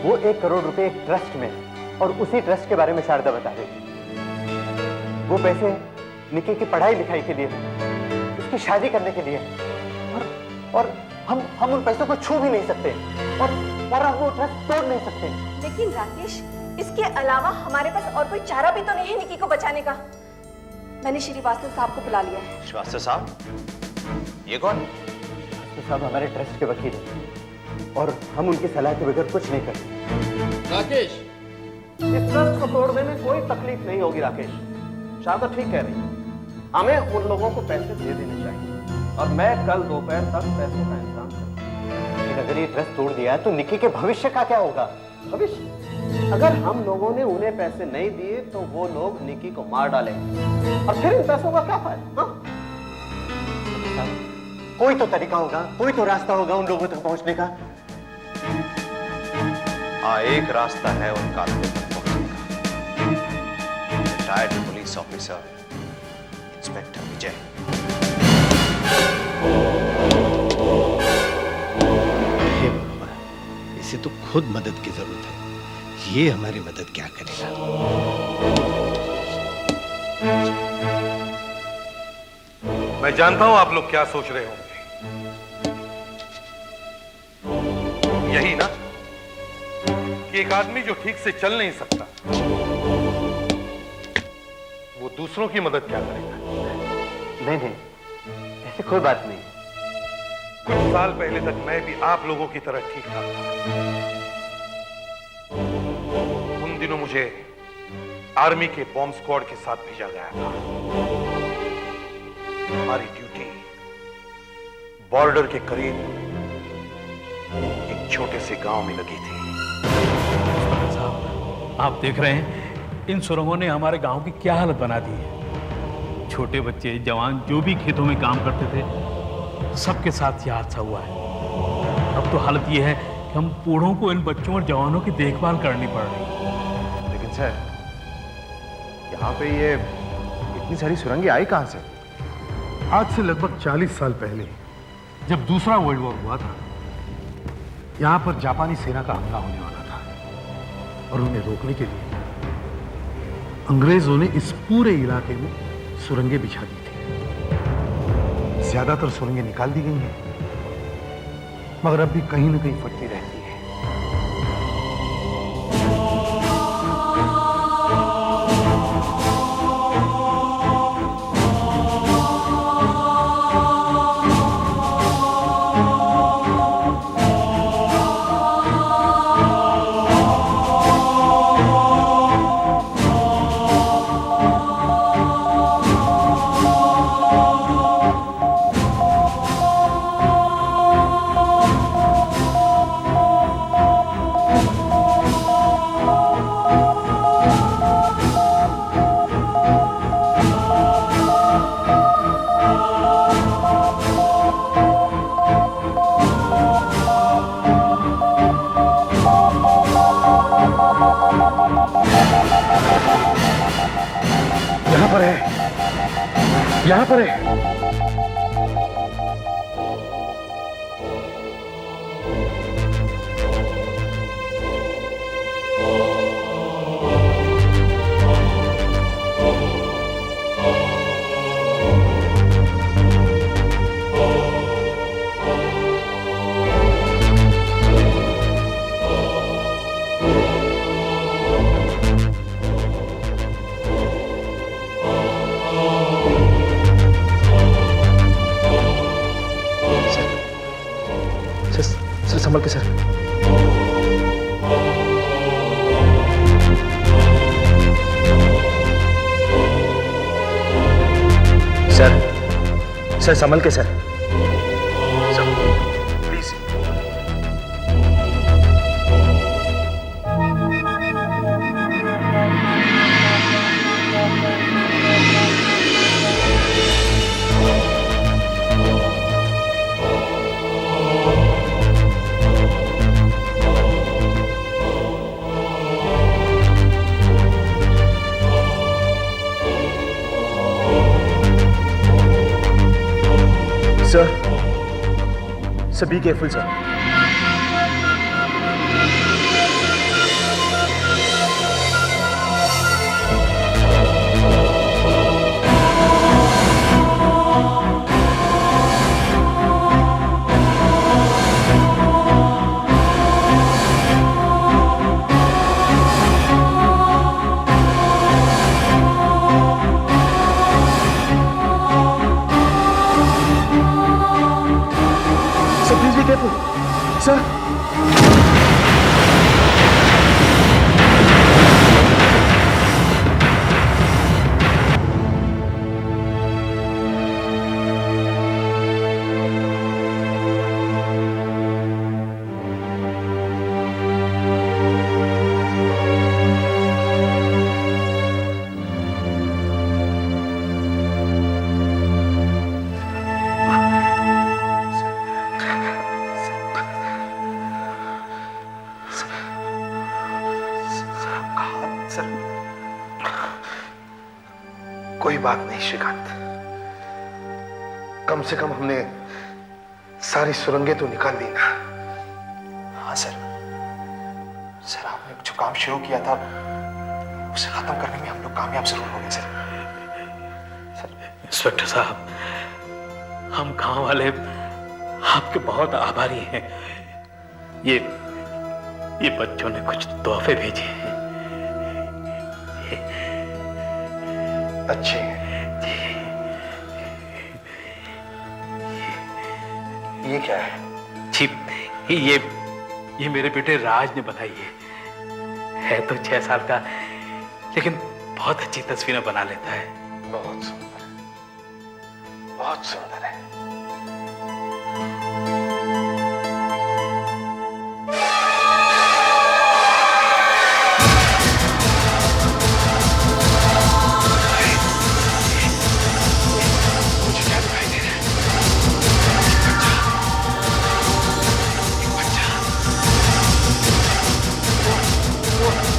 वो 1 करोड़ रुपए एक ट्रस्ट में है और उसी ट्रस्ट के बारे में शारदा बता रही थी। वो पैसे निकी की पढ़ाई लिखाई के लिए, उसकी शादी करने के लिए, और हम उन पैसों को छू भी नहीं सकते और हम वो ट्रस्ट तोड़ नहीं सकते। लेकिन राकेश, इसके अलावा हमारे पास और कोई चारा भी तो नहीं है निकी को बचाने का। मैंने श्रीवास्तव साहब को बुला लिया है। श्रीवास्तव साहब? ये कौन? तो साहब हमारे ट्रस्ट के वकील हैं और हम उनकी सलाह के बगैर कुछ नहीं करते। राकेश, इस ट्रस्ट को तोड़ने में कोई तकलीफ नहीं होगी राकेश। शारदा ठीक कह रही है, हमें उन लोगों को पैसे दे देने चाहिए और मैं कल दोपहर तक पैसों का इंतजाम करूंगा। लेकिन अगर ये ट्रस्ट तोड़ दिया तो निकी के भविष्य का क्या होगा? भविष्य? अगर हम लोगों ने उन्हें पैसे नहीं दिए तो वो लोग निकी को मार डालेंगे और फिर इन पैसों का क्या फायदा? हाँ? कोई तो तरीका होगा, कोई तो रास्ता होगा उन लोगों तक पहुंचने का। हाँ, एक रास्ता है उनका आदमी तक पहुंचने का। रिटायर्ड पुलिस ऑफिसर इंस्पेक्टर विजय। हे भगवान, इसे तो खुद मदद की जरूरत है। ये हमारी मदद क्या करेगा? मैं जानता हूं आप लोग क्या सोच रहे होंगे। यही ना कि एक आदमी जो ठीक से चल नहीं सकता, वो दूसरों की मदद क्या करेगा? नहीं, ऐसी कोई बात नहीं। कुछ साल पहले तक मैं भी आप लोगों की तरह ठीक ठाक था। उन दिनों मुझे आर्मी के बॉम्ब स्क्वाड के साथ भेजा गया था। हमारी ड्यूटी बॉर्डर के करीब एक छोटे से गांव में लगी थी। साहब, आप देख रहे हैं इन सुरंगों ने हमारे गांव की क्या हालत बना दी है। छोटे बच्चे, जवान जो भी खेतों में काम करते थे, सबके साथ यह हादसा हुआ है। अब तो हालत यह है कि हम बूढ़ों को इन बच्चों और जवानों की देखभाल करनी पड़ रही है। लेकिन सर, यहाँ पे ये इतनी सारी सुरंगें आई कहां से? आज से लगभग 40 साल पहले जब दूसरा वर्ल्ड वॉर हुआ था, यहां पर जापानी सेना का हमला होने वाला था और उन्हें रोकने के लिए अंग्रेजों ने इस पूरे इलाके में सुरंगें बिछा दी थी। ज्यादातर सुरंगें निकाल दी गई हैं, मगर अब भी कहीं न कहीं फटती रहती है। यहाँ पर है। संभल के सर। सर संभल के sir. Please. Sir, be careful, sir. Sir कोई बात नहीं श्रीकांत, कम से कम हमने सारी सुरंगें तो निकाल दी ना। हाँ सर, हमने जो काम शुरू किया था उसे खत्म करने में हम लोग कामयाब जरूर होंगे सर। इंस्पेक्टर साहब, हम गांव वाले आपके बहुत आभारी हैं। ये बच्चों ने कुछ तोहफे भेजे हैं। अच्छे हैं। ये क्या है? जी, ये मेरे बेटे राज ने बनाई है तो 6 साल का, लेकिन बहुत अच्छी तस्वीरें बना लेता है। बहुत सुंदर, बहुत सुंदर है।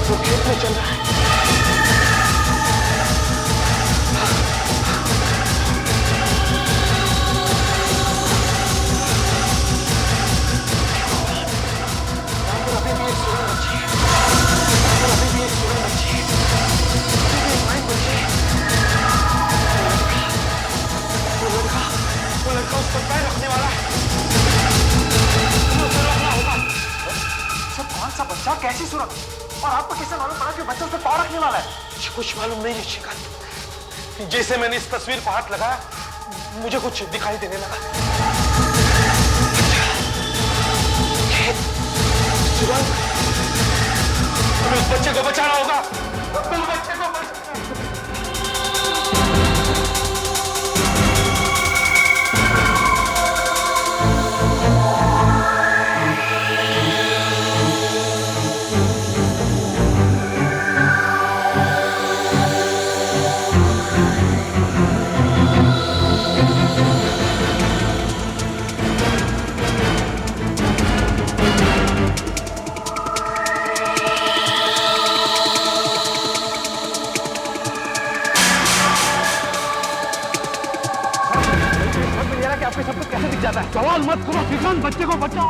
वो खेत में चल रहा है। अभी भी एक सुरंग बची है। अभी भी एक सुरंग बची है। अभी भी एक माइन बची है। वो लड़का उस पर पैर रखने वाला है। उसे रोकना होगा। सर, कौन सा बच्चा, कैसी सुरंग? और आपको कैसे मालूम पड़ा कि बच्चा उसे पार रखने वाला है? कुछ मालूम नहीं है श्रीकांत। जैसे मैंने इस तस्वीर पर हाथ लगाया, मुझे कुछ दिखाई देने लगा। खेत, सुरंग, हमें उस बच्चे को बचाना होगा। उस बच्चे को बचाना। आपको सब कुछ कैसे दिख जाता है? सवाल मत करो श्रीकांत, बच्चे को बचाओ।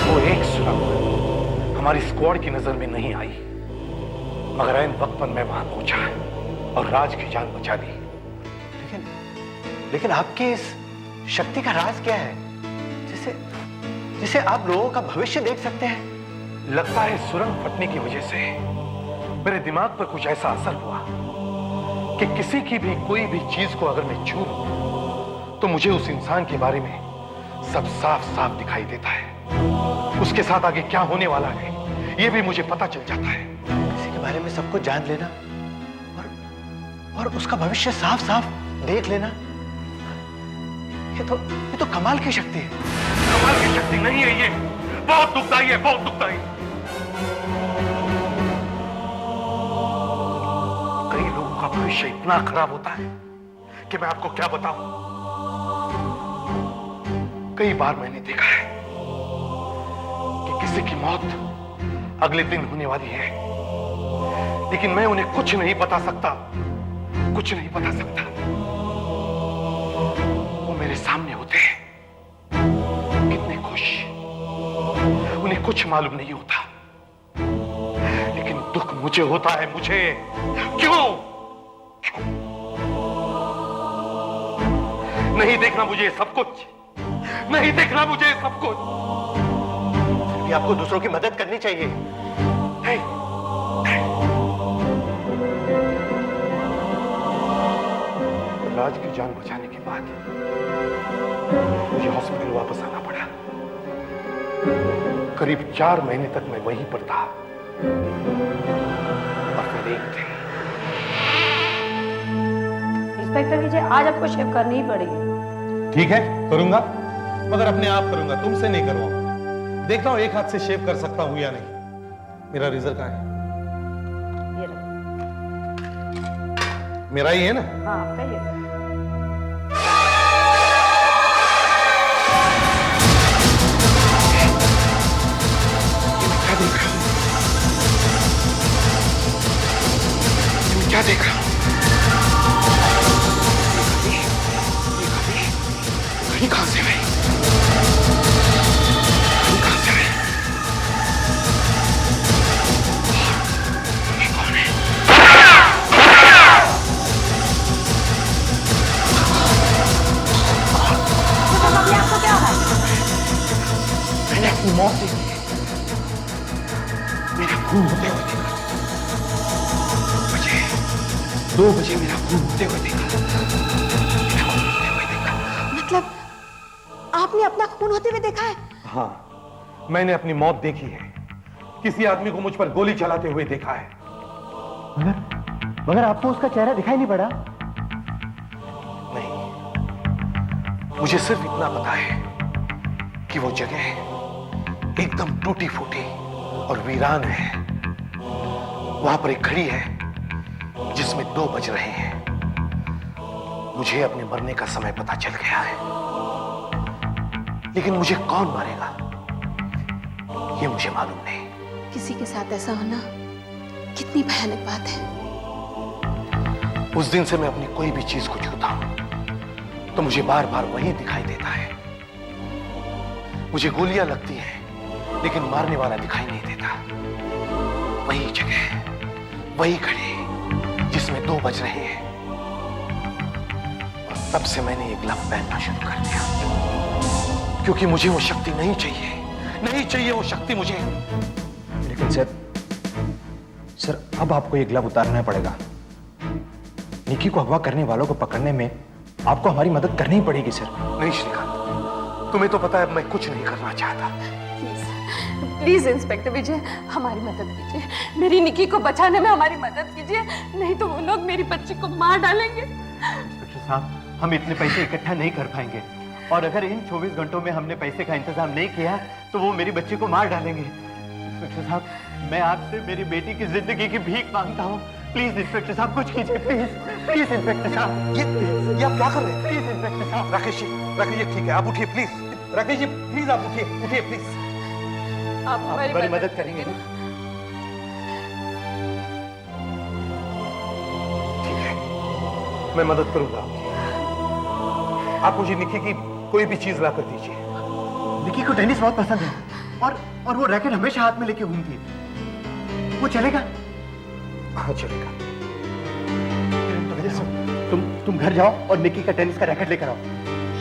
वो एक सुरंग हमारी स्क्वाड की नजर में नहीं आई, मगर ऐन वक्त पर मैं वहां पहुंचा और राज की जान बचा ली। लेकिन आपकी इस शक्ति का राज क्या है, जिसे आप लोगों का भविष्य देख सकते हैं? लगता है सुरंग फटने की वजह से मेरे दिमाग पर कुछ ऐसा असर हुआ कि किसी की भी कोई भी चीज को अगर मैं छू लूं तो मुझे उस इंसान के बारे में सब साफ साफ दिखाई देता है। उसके साथ आगे क्या होने वाला है यह भी मुझे पता चल जाता है। किसी के बारे में सब कुछ जान लेना और उसका भविष्य साफ साफ देख लेना, ये तो कमाल की शक्ति है। कमाल की शक्ति नहीं है, ये बहुत दुखदाई है, बहुत दुखदाई। कई लोगों का भविष्य इतना खराब होता है कि मैं आपको क्या बताऊं। कई बार मैंने देखा है कि किसी की मौत अगले दिन होने वाली है, लेकिन मैं उन्हें कुछ नहीं बता सकता, कुछ नहीं बता सकता। वो मेरे सामने होते हैं, कितने खुश, उन्हें कुछ मालूम नहीं होता, लेकिन दुख मुझे होता है। मुझे क्यों? नहीं देखना मुझे ये सब कुछ, नहीं देखना मुझे ये सब कुछ। ये आपको दूसरों की मदद करनी चाहिए। राज की जान बचाने के बाद मुझे हॉस्पिटल वापस आना पड़ा। करीब 4 महीने तक मैं वहीं पर था और फिर एक दिन इंस्पेक्टर विजय, आज आपको शेव करनी ही पड़ेगी। ठीक है करूंगा, मगर अपने आप करूंगा, तुमसे नहीं करवाऊंगा। देखता हूं एक हाथ से शेव कर सकता हूं या नहीं। मेरा रेजर कहां है? ये रहा। मेरा ही है ना? हाँ, आपका ही है। क्या देख रहा हूं? घड़ी कहां से है? घड़ी कहां से है? ये कौन है? आपको क्या है? मैंने अपनी मौत देखी है, मेरा खून होते हुए देखा। 2 बजे मेरा खून होते हुए देखा। मतलब आपने अपना खून होते हुए देखा है? हाँ, मैंने अपनी मौत देखी है। किसी आदमी को मुझ पर गोली चलाते हुए देखा है। मगर आपको उसका चेहरा दिखाई नहीं पड़ा? नहीं, मुझे सिर्फ इतना पता है कि वो जगह एकदम टूटी फूटी और वीरान है। वहां पर एक घड़ी है जिसमें 2 बज रहे हैं। मुझे अपने मरने का समय पता चल गया है, लेकिन मुझे कौन मारेगा ये मुझे मालूम नहीं। किसी के साथ ऐसा होना कितनी भयानक बात है। उस दिन से मैं अपनी कोई भी चीज को छूता हूं तो मुझे बार बार वही दिखाई देता है। मुझे गोलियां लगती हैं, लेकिन मारने वाला दिखाई नहीं देता। वही जगह, वही घड़ी जिसमें 2 बज रहे हैं। और तब से मैंने ये ग्लव पहनना शुरू कर दिया, क्योंकि मुझे वो शक्ति नहीं चाहिए, नहीं चाहिए वो शक्ति मुझे। लेकिन सर अब आपको ये ग्लव उतारना पड़ेगा। निकी को अगवा करने वालों को पकड़ने में आपको हमारी मदद करनी ही पड़ेगी सर। नहीं श्रीकांत, तुम्हें तो पता है मैं कुछ नहीं करना चाहता। प्लीज इंस्पेक्टर विजय, हमारी मदद कीजिए। मेरी निकी को बचाने में हमारी मदद कीजिए, नहीं तो वो लोग मेरी बच्ची को मार डालेंगे। इंस्पेक्टर साहब, हम इतने पैसे इकट्ठा नहीं कर पाएंगे, और अगर इन 24 घंटों में हमने पैसे का इंतजाम नहीं किया तो वो मेरी बच्ची को मार डालेंगे। इंस्पेक्टर साहब, मैं आपसे मेरी बेटी की जिंदगी की भीख मांगता हूँ। प्लीज इंस्पेक्टर साहब, कुछ कीजिए प्लीज। प्लीज इंस्पेक्टर साहब। ये आप क्या कर रहे हैं? प्लीज इंस्पेक्टर साहब। राकेश जी, ठीक है, आप उठिए प्लीज। राकेश जी प्लीज आप उठिए प्लीज। आप हमारी मदद करेंगे ना? ठीक है, मैं मदद करूंगा आपकी। आप मुझे निकी की कोई भी चीज ला कर दीजिए। निकी को टेनिस बहुत पसंद है, और वो रैकेट हमेशा हाथ में लेके घूमती है। वो चलेगा? हाँ चलेगा। तुम घर जाओ और निकी का टेनिस का रैकेट लेकर आओ।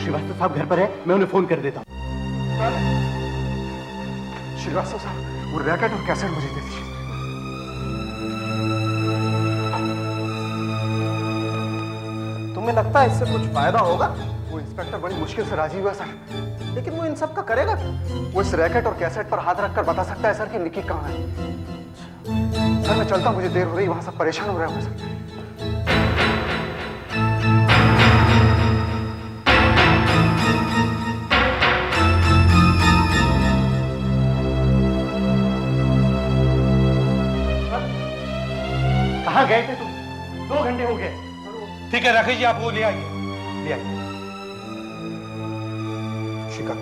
श्रीवास्तव साहब घर पर है, मैं उन्हें फोन कर देता हूँ। श्रीवास्तव साहब, वो रैकेट और कैसेट मुझे दे दीजिए। तुम्हें लगता है इससे कुछ फायदा होगा? वो इंस्पेक्टर बड़ी मुश्किल से राजी हुआ सर, लेकिन वो इन सब का करेगा। वो इस रैकेट और कैसेट पर हाथ रखकर बता सकता है सर कि निकी कहाँ है। सर मैं चलता हूँ, मुझे देर हो रही है, वहां सब परेशान हो रहे होंगे सर। कहाँ गए थे तुम? 2 घंटे हो गए। ठीक है राकेश जी, आप वो ले आइए। श्रीकांत,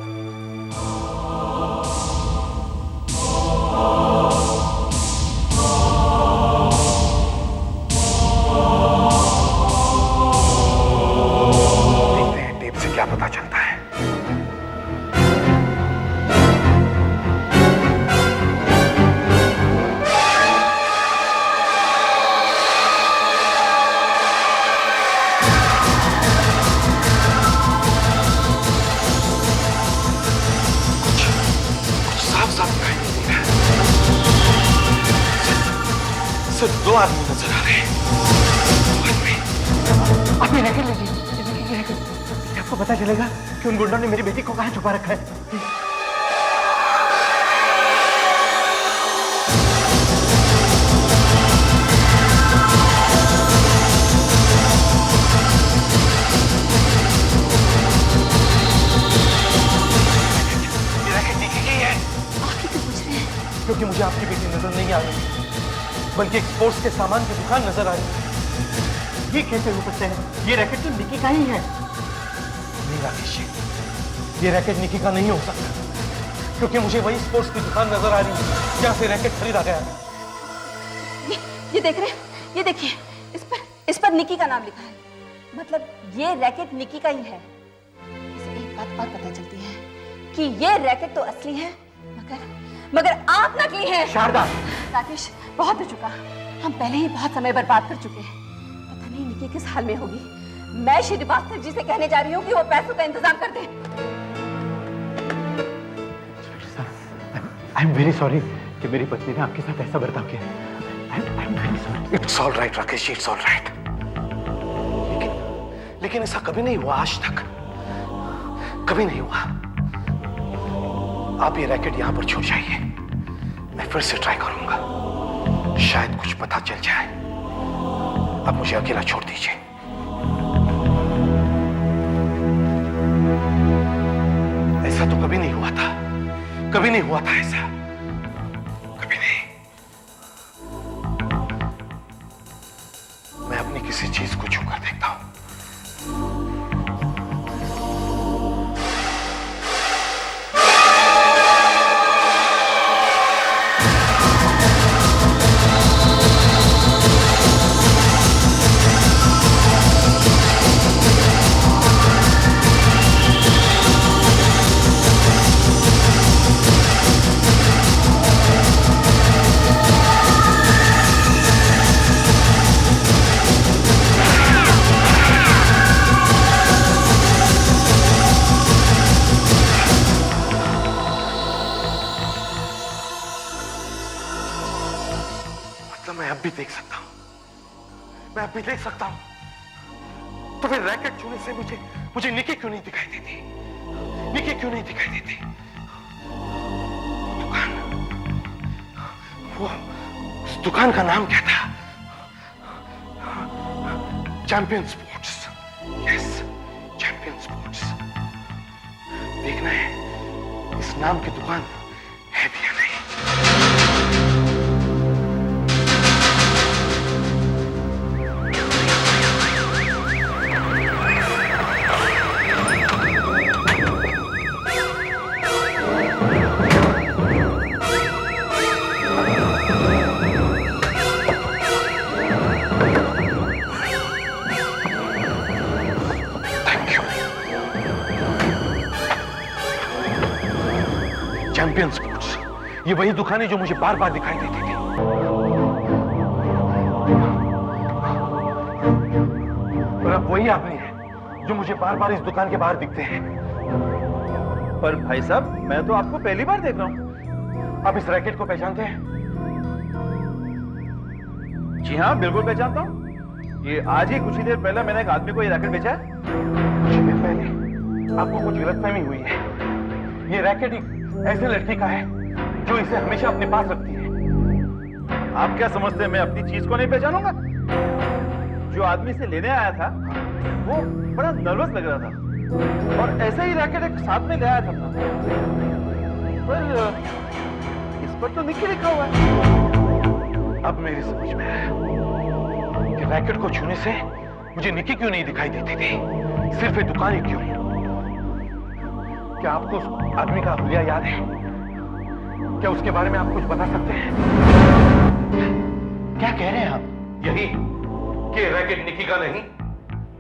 देखते हैं टेप से क्या पता चलता है। सिर्फ 2 आदमी नजर आ रहे हैं। आप ये रैकेट लीजिए, ये रैकेट। आपको पता चलेगा कि उन गुंडों ने मेरी बेटी को कहाँ छुपा रखा है। क्योंकि मुझे आपकी बेटी नजर नहीं आ रही, बल्कि एक स्पोर्ट्स के सामान की दुकान नजर आ रही है। ये कैसे हो सकता है? ये रैकेट तो निकी का ही है। नहीं राकेश जी, ये रैकेट निकी का नहीं हो सकता, क्योंकि मुझे वही स्पोर्ट्स की दुकान नजर आ रही है जहां से रैकेट खरीदा गया। ये देख रहे हैं? ये देखिए, इस पर निकी का नाम लिखा है। मतलब ये रैकेट निकी का ही है। इसे एक बात और पता चलती है कि ये रैकेट तो असली है, मगर आप नकली हैं। शारदा! राकेश, बहुत हो चुका। हम पहले ही बहुत समय बर्बाद कर चुके हैं। पता नहीं निकी किस हाल में होगी। मैं श्रीवास्तव जी से कहने जा रही हूँ कि वो पैसों का इंतजाम कर दें। आई एम वेरी सॉरी कि मेरी पत्नी ने आपके साथ ऐसा बर्ताव किया। I am very sorry. It's all right Rakesh ji, it's all right. लेकिन ऐसा कभी नहीं हुआ आज तक, कभी नहीं हुआ। आप ये रैकेट यहां पर छोड़ जाइए, मैं फिर से ट्राई करूंगा, शायद कुछ पता चल जाए। अब मुझे अकेला छोड़ दीजिए। ऐसा तो कभी नहीं हुआ था, कभी नहीं हुआ था ऐसा, कभी नहीं। मैं अपनी किसी चीज को छूकर देखता हूं। भी देख सकता हूं, मैं अब भी देख सकता हूं। तो फिर रैकेट छूने से मुझे निकी क्यों नहीं दिखाई देती? निकी क्यों नहीं दिखाई देती? दुकान, वो उस दुकान का नाम क्या था? Champion sports. Yes, champion sports. देखना है इस नाम की दुकान है भी या नहीं। चैंपियन स्पोर्ट्स, ये वही दुकान है जो मुझे बार बार दिखाई देती थी। और अब वही आदमी है जो मुझे बार बार इस दुकान के बाहर दिखते हैं। पर भाई साहब, मैं तो आपको पहली बार देख रहा हूं। आप इस रैकेट को पहचानते हैं? जी हाँ, बिल्कुल पहचानता हूं। ये आज ही कुछ ही देर पहले मैंने एक आदमी को ये रैकेट बेचा है। कुछ ही देर पहले आपको कुछ गलतफहमी हुई है। ये रैकेट एक ऐसे लड़की का है जो इसे हमेशा अपने पास रखती है। आप क्या समझते हैं मैं अपनी चीज को नहीं पहचानूंगा? जो आदमी से लेने आया था वो बड़ा नर्वस लग रहा था और ऐसे ही रैकेट एक साथ में ले आया था। पर इस पर तो निकी लिखा हुआ है। अब मेरी समझ में आया कि रैकेट को छूने से मुझे निकी क्यों नहीं दिखाई देती थी, सिर्फ ये दुकान ही क्यों। क्या आपको उस आदमी का हुलिया याद है? क्या उसके बारे में आप कुछ बता सकते हैं? क्या कह रहे हैं आप? यही कि रैकेट निकी का नहीं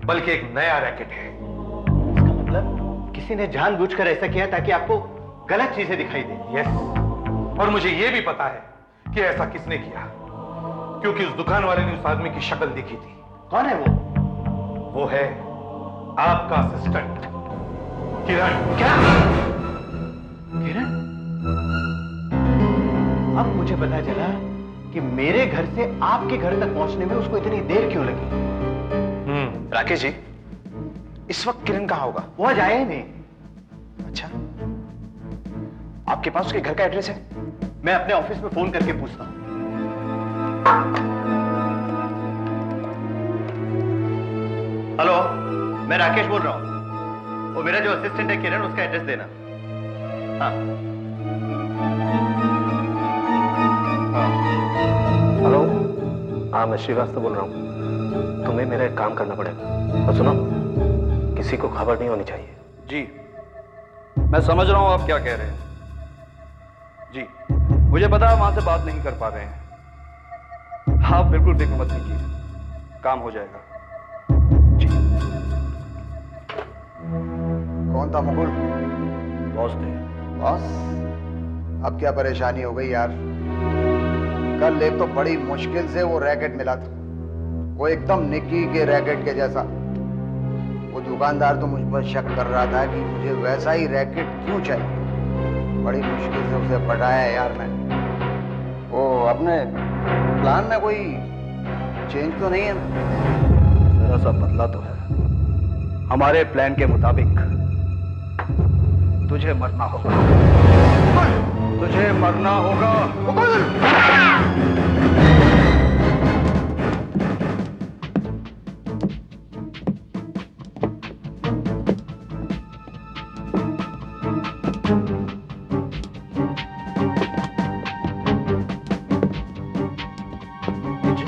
बल्कि एक नया रैकेट है। इसका मतलब किसी ने जानबूझकर ऐसा किया ताकि आपको गलत चीजें दिखाई दे। यस, और मुझे यह भी पता है कि ऐसा किसने किया, क्योंकि उस दुकान वाले ने उस आदमी की शक्ल देखी थी। कौन है वो? वो है आपका असिस्टेंट किरण। क्या? किरण? अब मुझे पता चला कि मेरे घर से आपके घर तक पहुंचने में उसको इतनी देर क्यों लगी। राकेश जी, इस वक्त किरण कहाँ होगा? वो आज आया ही नहीं। अच्छा, आपके पास उसके घर का एड्रेस है? मैं अपने ऑफिस में फोन करके पूछता हूं। हेलो, मैं राकेश बोल रहा हूं। वो मेरा जो असिस्टेंट है किरण, उसका एड्रेस देना। हाँ। हेलो, हाँ मैं श्रीवास्तव बोल रहा हूँ। तुम्हें मेरा एक काम करना पड़ेगा। और सुनो, किसी को खबर नहीं होनी चाहिए। जी, मैं समझ रहा हूं आप क्या कह रहे हैं। जी, मुझे पता है वहां से बात नहीं कर पा रहे हैं। आप बिल्कुल फिक्र मत कीजिए, काम हो जाएगा। जी। कौन था मुकुल? बॉस थे। बॉस? अब क्या परेशानी हो गई यार? कल एक तो बड़ी मुश्किल से वो रैकेट मिला था, वो एकदम निक्की के रैकेट के जैसा। वो दुकानदार तो मुझ पर शक कर रहा था कि मुझे वैसा ही रैकेट क्यों चाहिए। बड़ी मुश्किल से उसे पटाया यार मैंने। वो अपने प्लान में कोई चेंज तो नहीं है? जरा सा बदला तो है। हमारे प्लान के मुताबिक तुझे मरना होगा। तुझे मरना होगा।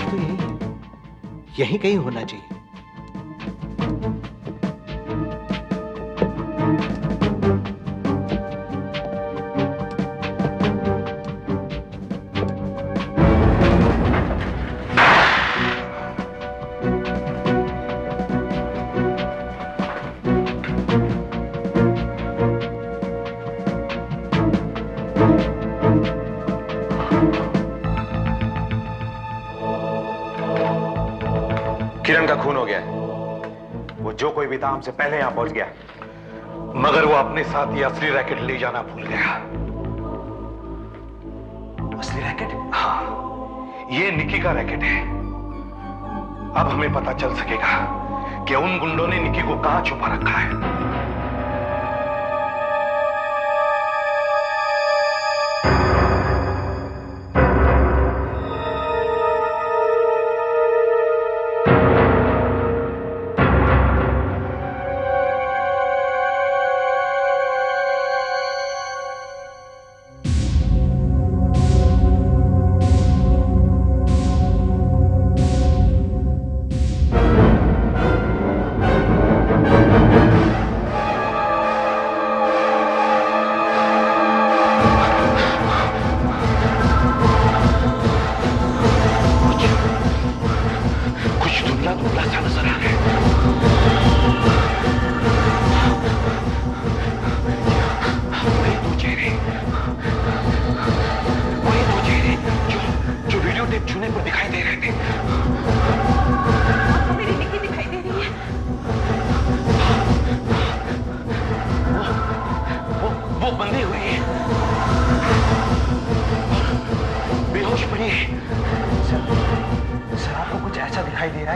तो यहीं कहीं होना चाहिए। किरण का खून हो गया है। वो जो कोई भी था हमसे पहले यहां पहुंच गया। मगर वो अपने साथ ये असली रैकेट ले जाना भूल गया। असली रैकेट? हाँ, ये निकी का रैकेट है। अब हमें पता चल सकेगा कि उन गुंडों ने निकी को कहां छुपा रखा है।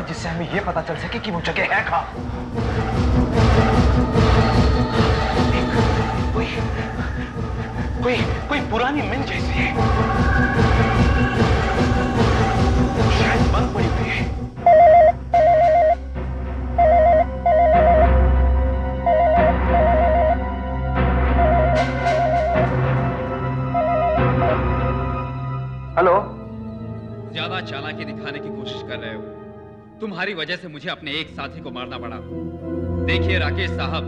जिससे हमें यह पता चल सके कि वो जगह है कहां। कोई पुरानी मिल जैसी है, शायद बंद पड़ी हुई है। हेलो। ज्यादा चालाकी दिखाने की कोशिश कर रहे हो। तुम्हारी वजह से मुझे अपने एक साथी को मारना पड़ा। देखिए राकेश साहब,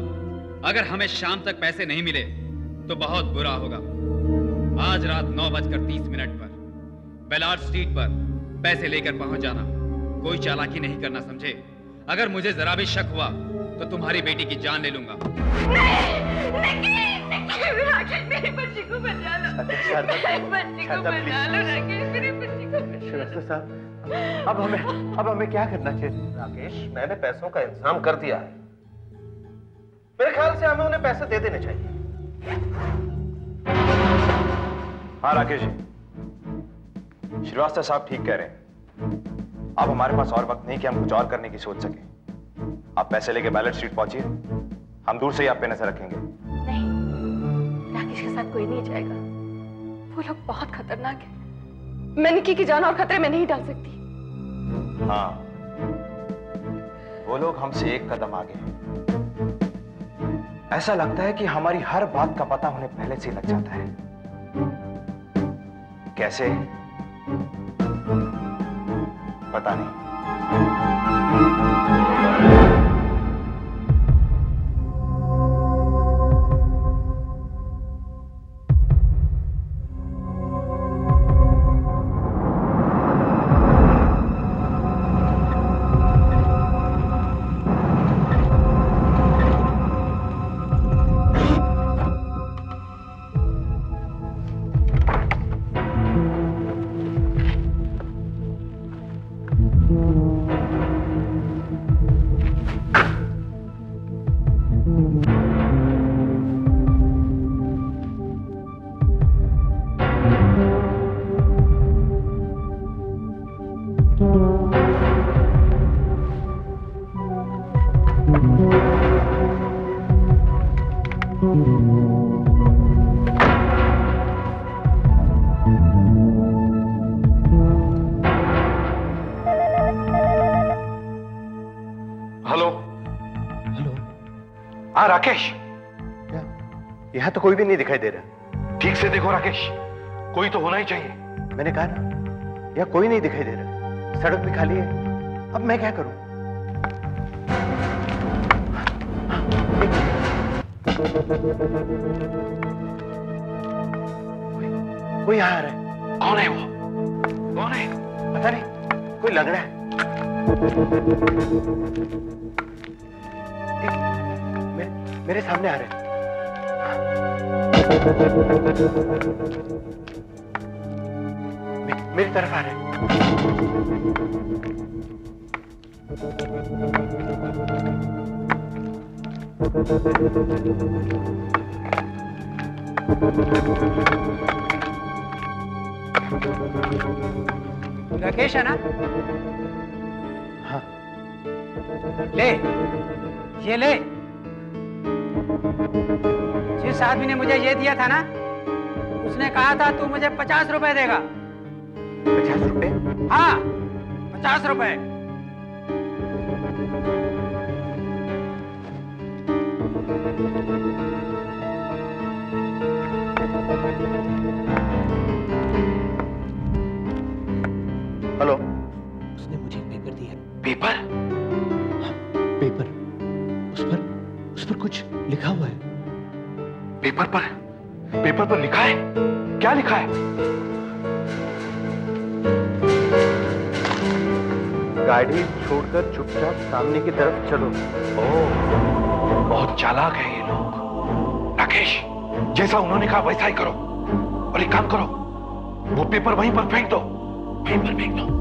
अगर हमें शाम तक पैसे नहीं मिले तो बहुत बुरा होगा। आज रात 9:30 पर बेलार्ड स्ट्रीट पर पैसे लेकर पहुंच जाना। कोई चालाकी नहीं करना, समझे? अगर मुझे जरा भी शक हुआ तो तुम्हारी बेटी की जान ले लूंगा। मेरी बच्ची को बचा लो। बच्ची को बचा लो राकेश, मेरी बच्ची को श्रीवास्तव साहब, अब हमें क्या करना चाहिए? राकेश, मैंने पैसों का इंतजाम कर दिया है। मेरे ख्याल से हमें उन्हें पैसे दे देने चाहिए। हाँ राकेश जी, श्रीवास्तव साहब ठीक कह रहे हैं। अब हमारे पास और वक्त नहीं कि हम कुछ और करने की सोच सके। आप पैसे लेके बैलेट स्ट्रीट पहुंचिए, हम दूर से ही आप पे नजर रखेंगे। नहीं, राकेश के साथ कोई नहीं जाएगा। वो लोग बहुत खतरनाक है। मैं निक्की की जान और खतरे में नहीं डाल सकती। हाँ, वो लोग हमसे एक कदम आगे हैं। ऐसा लगता है कि हमारी हर बात का पता उन्हें पहले से ही लग जाता है। कैसे? पता नहीं। हाँ राकेश, यहाँ तो कोई भी नहीं दिखाई दे रहा। ठीक से देखो राकेश, कोई तो होना ही चाहिए। मैंने कहा ना, यहाँ कोई नहीं दिखाई दे रहा। सड़क भी खाली है। अब मैं क्या करूं? कोई यहाँ आ रहा है। कौन है वो? कौन है? पता नहीं, कोई लग रहा है। मेरे सामने आ रहे हैं। मेरी तरफ आ रहे हैं। राकेश है ना? हाँ। ले, ये ले। जिस आदमी ने मुझे ये दिया था ना, उसने कहा था तू मुझे 50 रुपए देगा। 50 रुपए? हाँ, 50 रुपए। हेलो। उसने मुझे पेपर दिया। पेपर? हाँ, पेपर। उस पर कुछ लिखा हुआ है। पेपर पर लिखा है? क्या लिखा है? गाड़ी छोड़कर चुपचाप सामने की तरफ चलो। ओह, बहुत चालाक है ये लोग। राकेश, जैसा उन्होंने कहा वैसा ही करो। और एक काम करो, वो पेपर वहीं पर फेंक दो। वहीं पर फेंक दो।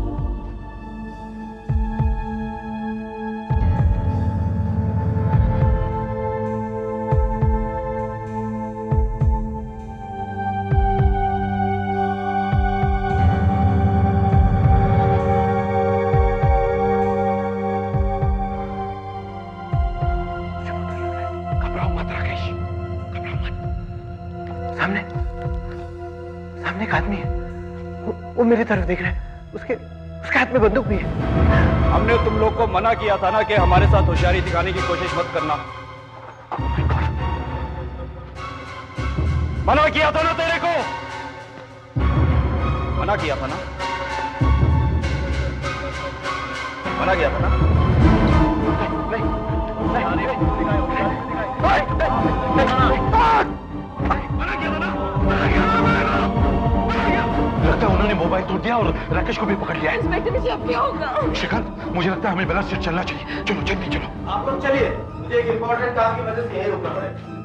सामने एक आदमी है। वो मेरी तरफ देख रहा है। उसके हाथ में बंदूक भी है। हमने तुम लोग को मना किया था ना कि हमारे साथ होशियारी दिखाने की कोशिश मत करना। मना किया था ना तेरे को? मना किया था ना? मना किया था ना? लगता है उन्होंने मोबाइल तोड़ दिया और राकेश को भी पकड़ लिया है। इंस्पेक्टर जी, अब क्या होगा? श्रीकांत, मुझे लगता है हमें बैलेंस शीट चलना चाहिए। चलो जल्दी चलो। आप लोग चलिए, मुझे एक इंपॉर्टेंट काम की वजह से यहीं रुकना पड़ेगा।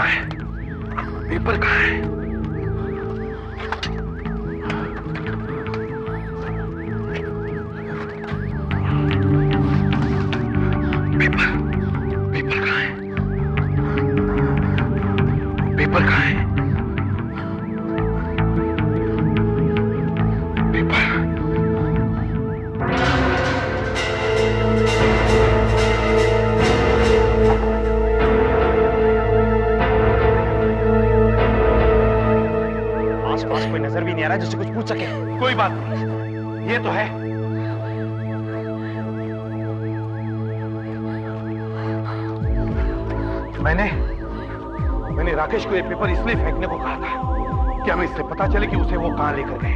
है? पेपर कहाँ है? पेपर पेपर कहाँ है? पेपर कहाँ है? पेपर आसपास कोई नजर भी नहीं आ रहा जिससे कुछ पूछ सके। कोई बात नहीं, ये तो है। मैंने राकेश को ये पेपर इसलिए फेंकने को कहा था कि हमें इससे पता चले कि उसे वो कहां लेकर गए।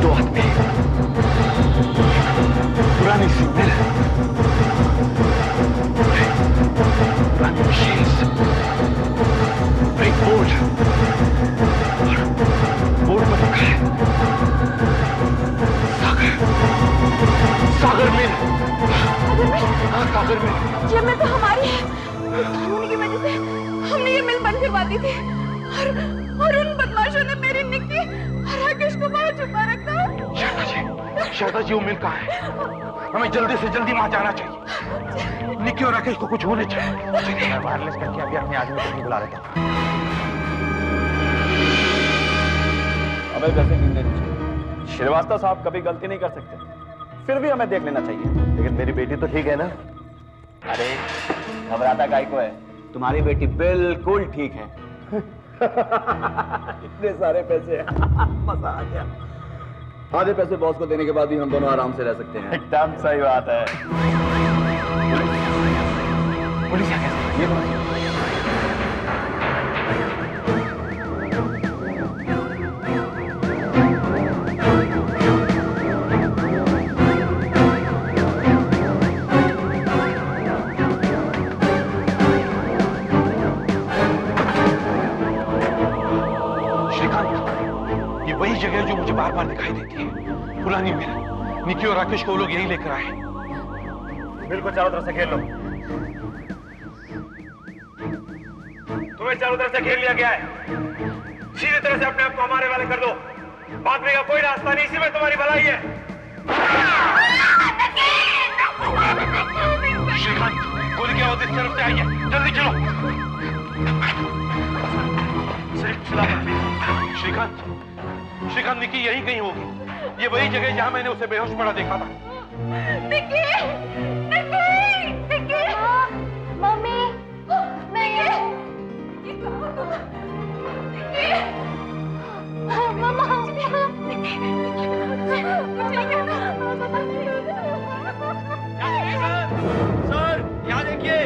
दो आदमी, पुरानी सिग्नल, पुरानी मशीन्स, एक बोर्ड, और बोर्ड पर लिखा है सागर, सागर मिल। हाँ, सागर मिल। ये मिल तो हमारी है। इस कानून की वजह से हमने ये मिल बंद करवा दी थी और उन बदमाशों ने मेरी निक्की और राकेश को वहां छुपा रखा है। शारदा जी, वो मिल कहाँ है? हमें जल्दी से जल्दी वहां जाना चाहिए। निक्की और राकेश को कुछ होने चाहिए। मैं वायरलेस करके अभी अपने आदमी को नहीं बुला लेता। हमें पैसे गिनने दीजिए। श्रीवास्तव साहब कभी गलती नहीं कर सकते, फिर भी हमें देख लेना चाहिए। लेकिन मेरी बेटी तो ठीक है ना? अरे घबराता काहे को है? तुम्हारी बेटी बिल्कुल ठीक है। इतने सारे पैसे, मजा आ गया। आधे पैसे बॉस को देने के बाद भी हम दोनों आराम से रह सकते हैं। एकदम सही बात है। पुलिस आ गई। ये वही जगह जो मुझे बार बार दिखाई देती है, पुरानी मिल। निक्की और राकेश को वो लोग यही लेकर आए। मिल को चारों तरफ से घेर लो। तुम्हें चारों तरफ से घेर लिया गया है। सीधे तरह से अपने आप को हमारे वाले कर दो। भागने का कोई रास्ता नहीं, इसी में तुम्हारी भलाई है। श्रीकांत, गोली की आवाज इस तरफ से आई है, जल्दी चलो। सिर्फ सलामत। श्रीकांत, श्रीकांत, निक्की यहीं कहीं होगी। ये वही जगह जहां मैंने उसे बेहोश पड़ा देखा था। निक्की, निक्की, निक्की, मम्मी, निक्की, निक्की, मम्मा, सर, यहाँ देखिए।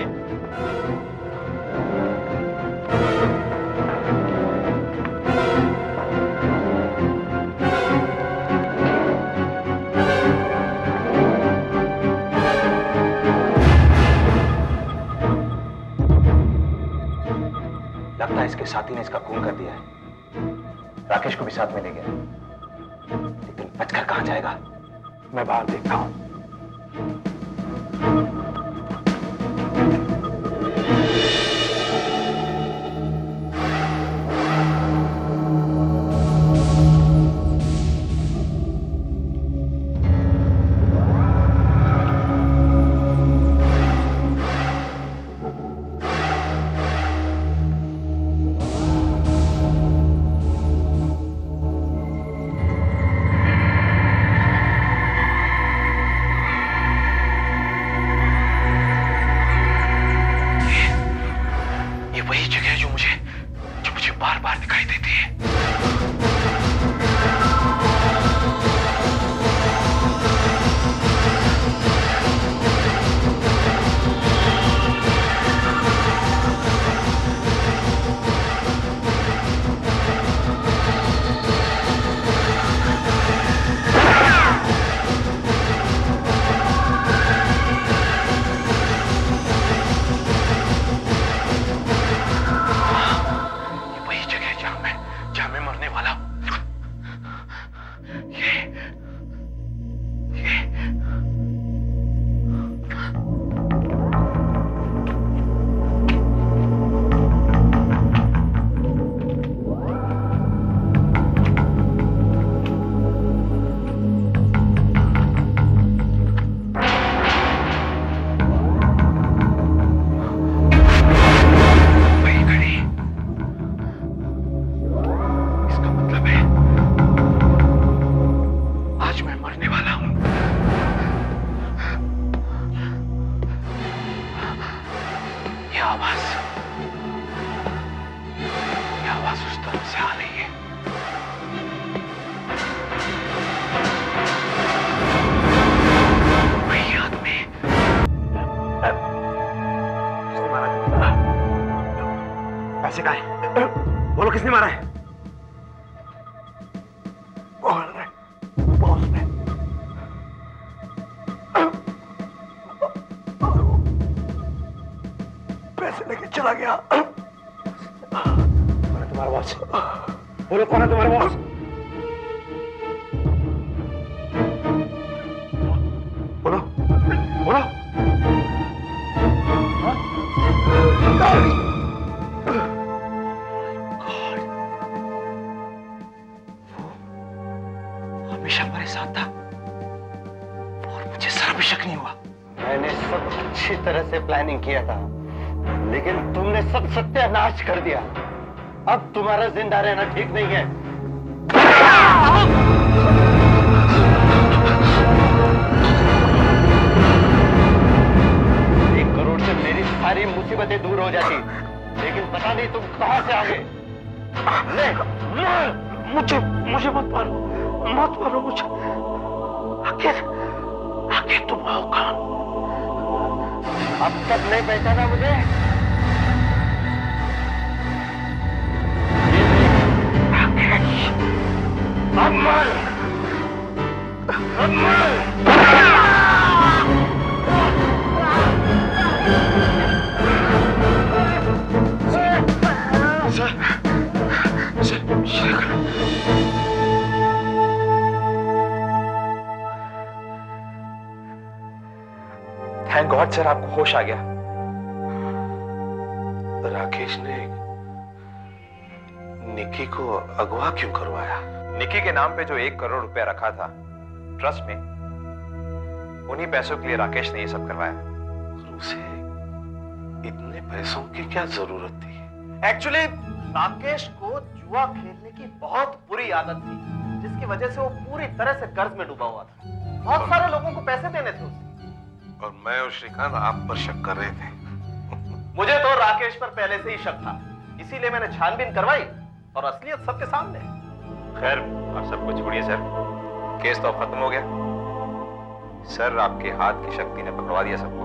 लगता है इसके साथी ने इसका खून कर दिया है। राकेश को भी साथ में ले गया, लेकिन बचकर कहां जाएगा? मैं बाहर देखता हूं। किसने मारा है? बॉस ने पैसे लेके चला गया। कौन है तुम्हारा बॉस? बोलो कौन है तुम्हारा बॉस? बोलो बोलो। हमेशा हमारे साथ था और मुझे जरा भी शक नहीं हुआ। मैंने सब अच्छी तरह से प्लानिंग किया था, लेकिन तुमने सब सत्यानाश कर दिया। अब तुम्हारा जिंदा रहना ठीक नहीं है। 1 करोड़ से मेरी सारी मुसीबतें दूर हो जाती, लेकिन पता नहीं तुम कहां से आ गए। मुझे मत मारो, मत मारो मुझे। आखिर तुम हो कौन? अब तक नहीं पहचाना मुझे? अमर! थैंक गॉड सर, आपको होश आ गया। राकेश ने निकी को अगवा क्यों करवाया? निकी के नाम पे जो 1 करोड़ रुपया रखा था ट्रस्ट में, उन्हीं पैसों के लिए राकेश ने ये सब करवाया। उसे इतने पैसों की क्या जरूरत थी? एक्चुअली राकेश को जुआ खेलने की बहुत बुरी आदत थी, जिसकी वजह से वो पूरी तरह से कर्ज में डूबा हुआ था। बहुत सारे लोगों को पैसे देने थे उसे। और मैं और श्रीकांत आप पर शक कर रहे थे। मुझे तो राकेश पर पहले से ही शक था, इसीलिए मैंने छानबीन करवाई और असलियत सबके सामने। खैर, आप सब कुछ छोड़िए सर, केस तो अब खत्म हो गया। सर, आपके हाथ की शक्ति ने पकड़वा दिया सबको।